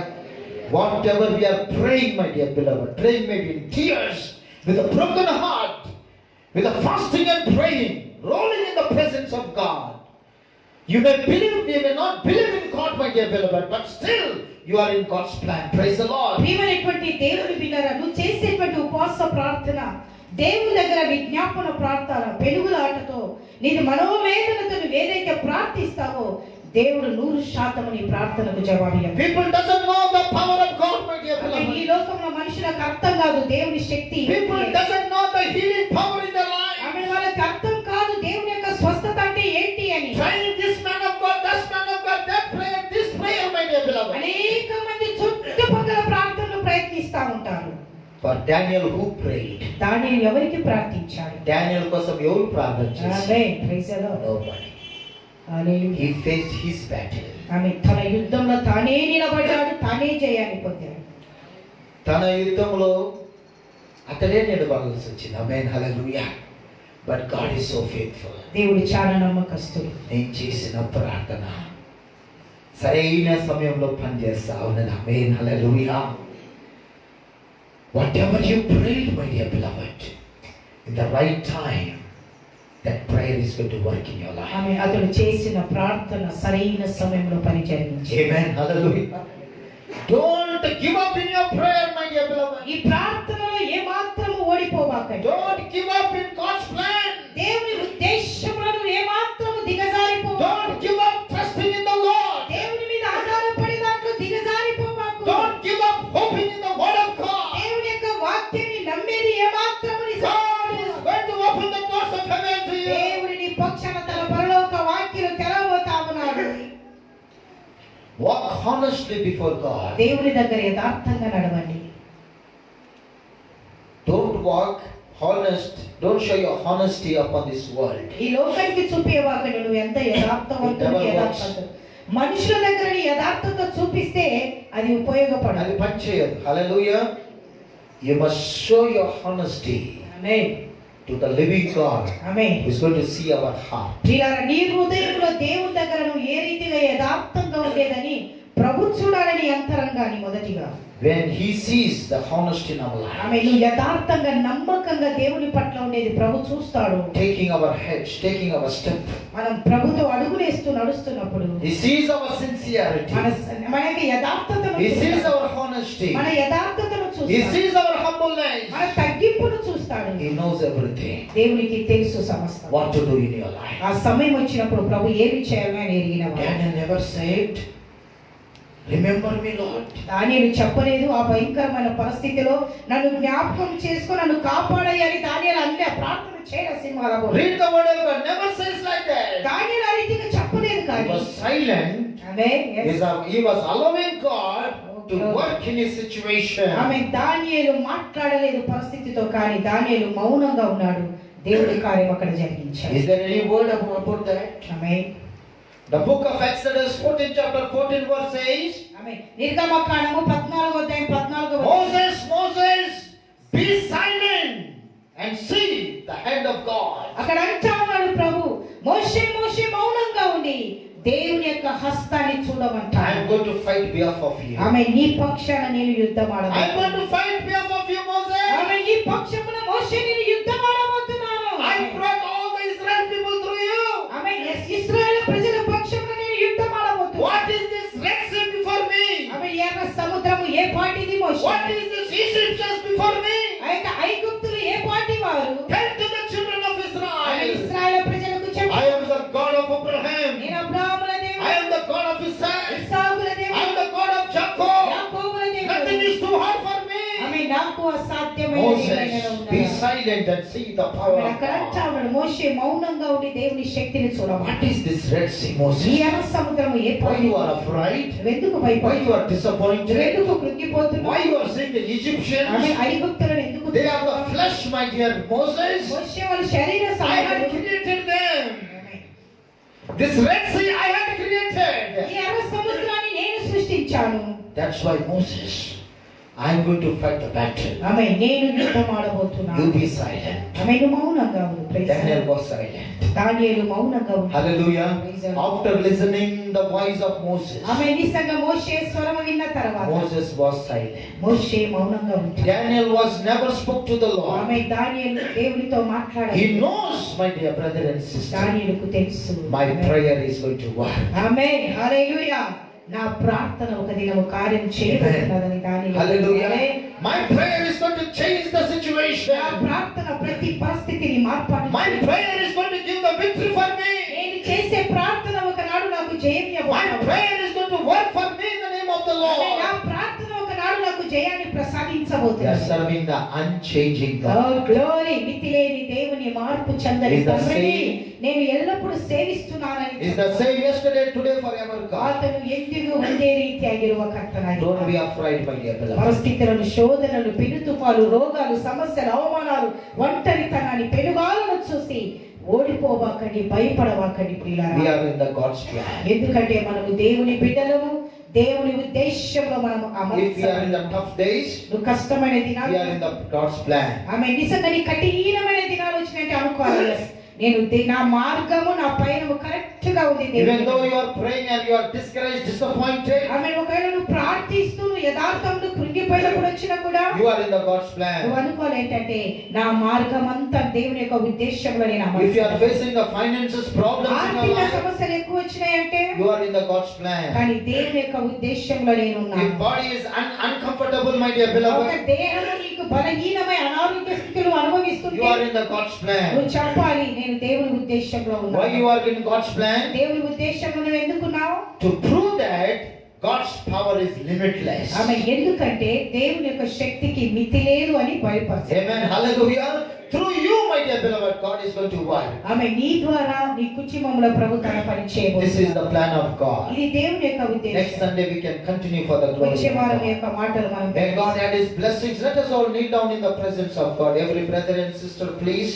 Whatever we are praying, my dear beloved, praying maybe in tears, with a broken heart, with a fasting and praying, rolling in the presence of God. You may believe, you may not believe in God, my dear beloved, but still you are in God's plan. Praise the Lord. ప్రియమైనటువంటి దేవుని బిడ్డలారా, నువ్వు చేసేటువంటి ఉపవాస ప్రార్థన, దేవుని దగ్గర విజ్ఞాపన ప్రార్థన, పెనుగులాటతో నీది మనోవేదనతో నువ్వు ఏదైతే ప్రార్థిస్తావో దేవుడు 100% నీ ప్రార్థనకు జవాబియ్యాలి. People doesn't know the power of God, my dear beloved. ఈ లోకంలో మనుషులకు అర్థం కాదు దేవుని శక్తి. People doesn't know the healing power in their life. ఆమె వాళ్ళకి అర్థం కాదు దేవుని యొక్క స్వస్థత అంటే ఏంటి అని. Trying this man of God, that man of God, that prayer, this prayer, my dear beloved. అనేక మంది చుట్టుపక్కల ప్రార్థనలు ప్రయత్నిస్తా ఉంటారు. For Daniel, who prayed? దానిని ఎవరికి ప్రార్థించాడు? Daniel కోసం ఎవరు ప్రార్థన చేశారు? Amen. Praise the Lord. Nobody. Hallelujah. He faced his battle. ఆమె తన యుద్ధంలో తానే నిలబడ్డాడు, తానే జయాన్ని పొందాడు. తన యుద్ధంలో అతడే నిలబడాల్సి వచ్చింది. ఆమేన్. హల్లెలూయా. But God is so faithful. దేవుడు చాలా నమ్మకస్తుడు. నేను చేసిన ప్రార్థన సరైన సమయంలో పనిచేస్తా ఉన్నది. ఆమేన్. హల్లెలూయా. Whatever you prayed, my dear beloved, in the right time, that prayer is going to work in your life. ఆమె అతడు చేసిన ప్రార్థన సరైన సమయంలో పని జరిగించింది. Amen. Hallelujah. Don't give up in your prayer, my dear beloved. ఈ ప్రార్థనలో ఏ మాత్రము ఓడిపోబాకండి. Don't give up in God's plan. దేవుని ఉద్దేశములను ఏ మాత్రము దిగజారిపోబాకు. Don't give up trusting in the Lord. దేవుని మీద ఆధారపడి దాంట్లో దిగజారిపోబాకు. Don't give up hoping in the word of God. దేవుని యొక్క వాక్యాన్ని నమ్మేది ఏ మాత్రము నిజం. God is going to open the door honestly before God. దేవుని దగ్గర యథార్థంగా నడవండి. Don't walk honest. Don't show your honesty upon this world. ఈ లోకానికి చూపేవాక నువ్వు ఎంత యథార్థవంతుడు, యథార్థత మనుషుల దగ్గర నీ యథార్థత చూపిస్తే అది ఉపయోగపడదు, అది పనిచేయదు. Hallelujah. You must show your honesty amen, to the living God amen. who is going to see our heart. ప్రియులారా, నీ హృదయంలో దేవుని దగ్గర నువ్వు ఏ రీతిగా యథార్థంగా ఉండేదని ప్రభు చూడాలని అంతరంగాని మొదటిగా When he sees the honesty in our life, ఆమె నువ్వు యథార్థంగా నమ్మకంగా దేవుని పట్ల ఉండేది ప్రభు చూస్తాడు. taking our heads, taking our step, మనం ప్రభుతో అడుగులేస్తూ నడుస్తున్నప్పుడు he sees our sincerity, మనకి యథార్థతను he sees చూస్తాడు. our honesty, మన యథార్థతను he చూస్తాడు, sees our humbleness, మన తగ్గింపును చూస్తాడు. he knows everything. దేవునికి తెలుసు సమస్తం. What to do in your life. ఆ సమయం వచ్చినప్పుడు ప్రభు ఏమి చేయాలని ఆయన ఎరిగినవాడు. Daniel never said, remember me, Lord. దానియేలు చెప్పలేదు ఆ భయంకరమైన పరిస్థితిలో నన్ను జ్ఞాపకం చేసుకొని నన్ను కాపాడాయని దానియేలు అన్నీ ప్రార్థన చేయలేదు. సినిమాలో Read the word of God. Never says like that. దానియేలు ఆ రీతిగా చెప్పలేదు. He కానీ was silent. ఆమె He was allowing God to work in his situation. ఆమె దానియేలు మాట్లాడలేదు పరిస్థితితో, కానీ దానియేలు మౌనంగా ఉన్నాడు. దేవుడి కార్యం అక్కడ జరిగించాడు. Is there any word about that? ఆమె The book of Exodus 14 chapter 14 verse says, ఆమె నిర్గమకాండము 14వ అధ్యాయం 14వ Moses, Moses, be silent and see the hand of God. అక్కడ అంటా ఉన్నాడు ప్రభు, మోషే మోషే మౌనంగా ఉండి దేవుని యొక్క హస్తాన్ని చూడమంట. I am going to fight behalf of you. ఆమె నీ పక్షాన నేను యుద్ధం I am ఆడబోతున్నాను. going to fight behalf of you, Moses. ఆమె నీ పక్షమున మోషే నేను యుద్ధం ఆడబోతున్నాను. I brought all the Israel people through you. ఆమె ఇశ్రాయేలు ప్రజల పక్షమున నేను యుద్ధం ఆడబోతున్నాను. What is this Red Sea before me? ఆమె ఎర్ర సముద్రము ఏ పాటిది మోషే? What is this Egyptians before me? అయితే ఐగుప్తులు ఏ పాటి వారు? Tell to the children of ఆమె Israel, ఇశ్రాయేలు ప్రజలకు చెప్పు, I am the God of Abraham. నేను అబ్రాహాముల దేవుడు, I am the God of Isaac. ఇస్సాకుల I దేవుడు, am the God of Jacob. యాకోబుల Nothing దేవుడు. is too hard for me. ఆమె నాకు అసాధ్యమైనది ఏమైనా Moses, be ఉన్నదా? silent and see the power ఆమె of అక్కడ అంటా God. ఉన్నాడు, మోషే మౌనంగా ఉండి దేవుని శక్తిని చూడమని. What is this Red Sea, ఈ Moses? ఎర్ర సముద్రము ఏ Why పాటి? you are afraid? ఎందుకు Why you భయపడుతున్నావు? are disappointed? ఎందుకు కృంగిపోతున్నావు? Why you are seeing the ఆమె Egyptians? ఐగుప్తులను ఎందుకు They are the flesh, my dear Moses. మోషే వాళ్ళ శరీర I had సంబంధం. created them. ఆమె This Red Sea I had created. ఈ ఎర్ర సముద్రాన్ని నేను సృష్టించాను. That's why Moses, I'm going to fight the battle. ఆమె నేను యుద్ధం ఆడబోతున్నాను. You be silent. ఆమె మౌనంగా ఉంది. Praise the Daniel Lord. was silent. దానియేలు మౌనంగా ఉంది. Hallelujah. Praise the Lord. After listening the voice of Moses, ఆమె నిజంగా మోషే స్వరం విన్న తర్వాత Moses was silent. మోషే మౌనంగా ఉంటాడు. Daniel was never spoke to the Lord. ఆమె దానియేలు దేవునితో మాట్లాడాడు. He knows, my dear brother and sister, దానియేలుకు తెలుసు. my prayer is going to work. ఆమేన్. హల్లెలూయా. నా ప్రార్థన ఒక దినము కార్యం చేయబోతున్నదని దానియేలు. Hallelujah. Amen. My prayer is going to change the situation. నా ప్రార్థన ప్రతి పరిస్థితిని మార్పాడు. My prayer is going to give the victory for me. నేను చేసే ప్రార్థన ఒకనాడు నాకు జయం My ఇవ్వబోతుంది. prayer is going to work for me in the name of the నా Lord. ప్రార్థన ఒకనాడు నాకు జయాన్ని We are ప్రసాదించబోతుంది. serving the unchanging oh God. Glory, మితిలేని దేవుని మార్పు చెందని Is the తండ్రిని same. నేను ఎల్లప్పుడూ సేవిస్తున్నానని Is the same yesterday, today, forever God. ఆతను ಎಂದಿಗೂ ಒಂದೇ ರೀತಿಯಾಗಿರುವ ಕರ್ತನಾಗಿ. Don't be afraid, my dear beloved. పరిస్థితులను, శోధనలు, పెను తుఫాలు, రోగాలు, సమస్యలు, అవమానాలు, ఒంటరితనాన్ని, పెనుగాలను చూసి ఓడిపోవాకండి, భయపడవాకండి ప్రియులారా. We are in the God's plan. ఎందుకంటే మనము దేవుని బిడ్డలము, దేవుని ఉద్దేశంలో మనము If we are in the tough days, కష్టమైన we దినాలు, are in the God's plan. ఆమె నిజంగా నీ కఠినమైన దినాలు వచ్చినట్టు అనుకోవాలి. నేను నా మార్గము, నా పయనము కరెక్ట్ గా ఉంది. Even though you are praying and you are discouraged, disappointed, ఆమె ఒకవేళ నువ్వు ప్రార్థిస్తూ నువ్వు యథార్థంలో కృంగిపోయినప్పుడు వచ్చినా కూడా you are in the God's నువ్వు plan. అనుకోవాలి ఏంటంటే నా మార్గం అంతా దేవుని యొక్క ఉద్దేశంలో నేను If you are facing the finances problems in your ఆర్థిక life, సమస్యలు ఎక్కువ వచ్చినాయంటే you are in the God's plan. కానీ దేవుని యొక్క ఉద్దేశంలో నేను If ఉన్నాను. body is uncomfortable, my dear ఒక beloved, దేహము నీకు బలహీనమైన అనారోగ్య స్థితిలో you అనుభవిస్తుంటే are in the God's plan. నువ్వు చెప్పాలి నేను దేవుని ఉద్దేశంలో Why ఉన్నాను. you are in God's plan? దేవుని ఉద్దేశంలో నువ్వు ఎందుకున్నావు? To prove that God's power is limitless. ఆమె ఎందుకంటే దేవుని యొక్క శక్తికి మితి లేదు అని బయలుపరచాలి. Amen. Hallelujah. through you, my dear beloved, God is going to work. ఆమె నీ ద్వారా నీ కుటుంబంలో ప్రభు తన పని This is చేయబోతున్నాడు. the plan of God. ఇది దేవుని యొక్క Next ఉద్దేశం. Sunday we can continue for the glory వచ్చే of వారం God. యొక్క మాటలు మనం May God add His blessings. Let us all kneel down in the presence of God. Every brother and sister, please.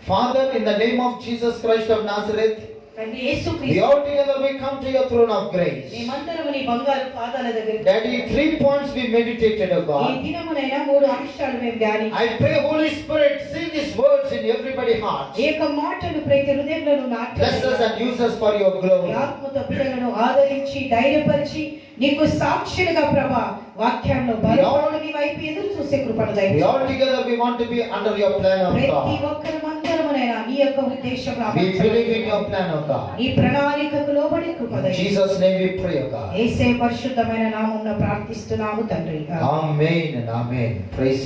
Father, in the name of Jesus Christ of Nazareth, తండ్రి we యేసుక్రీస్తు all together we come to your throne of grace. మేమందరం నీ బంగారు పాదాల దగ్గరికి Daddy, 3 points we meditated, O ఈ God. దినమునైనా 3 అంశాలు మేము ధ్యానించాం. I pray, Holy Spirit, seal these words in everybody's heart. ఈ యొక్క మాటలు ప్రతి హృదయంలోనూ Bless us నాటాలి. and use us for your glory. ఆత్మతో బిడ్డలను ఆదరించి ధైర్యపరిచి నీకు సాక్షులుగా ప్రభా వాక్యాల్లో బలపడు నీ వైపు ఎదురు చూసే కృపను We దయచేయి. all together we want to be under your plan of ప్రతి God. ఒక్కరమందరమునైనా నీ యొక్క ఉద్దేశంలో We believe in your plan of God. నీ ప్రణాళికకు లోబడి కృప In దయచేయి. Jesus' name we pray, O God. యేసే పరిశుద్ధమైన నామమున ప్రార్థిస్తున్నాము తండ్రి. Amen and amen. Praise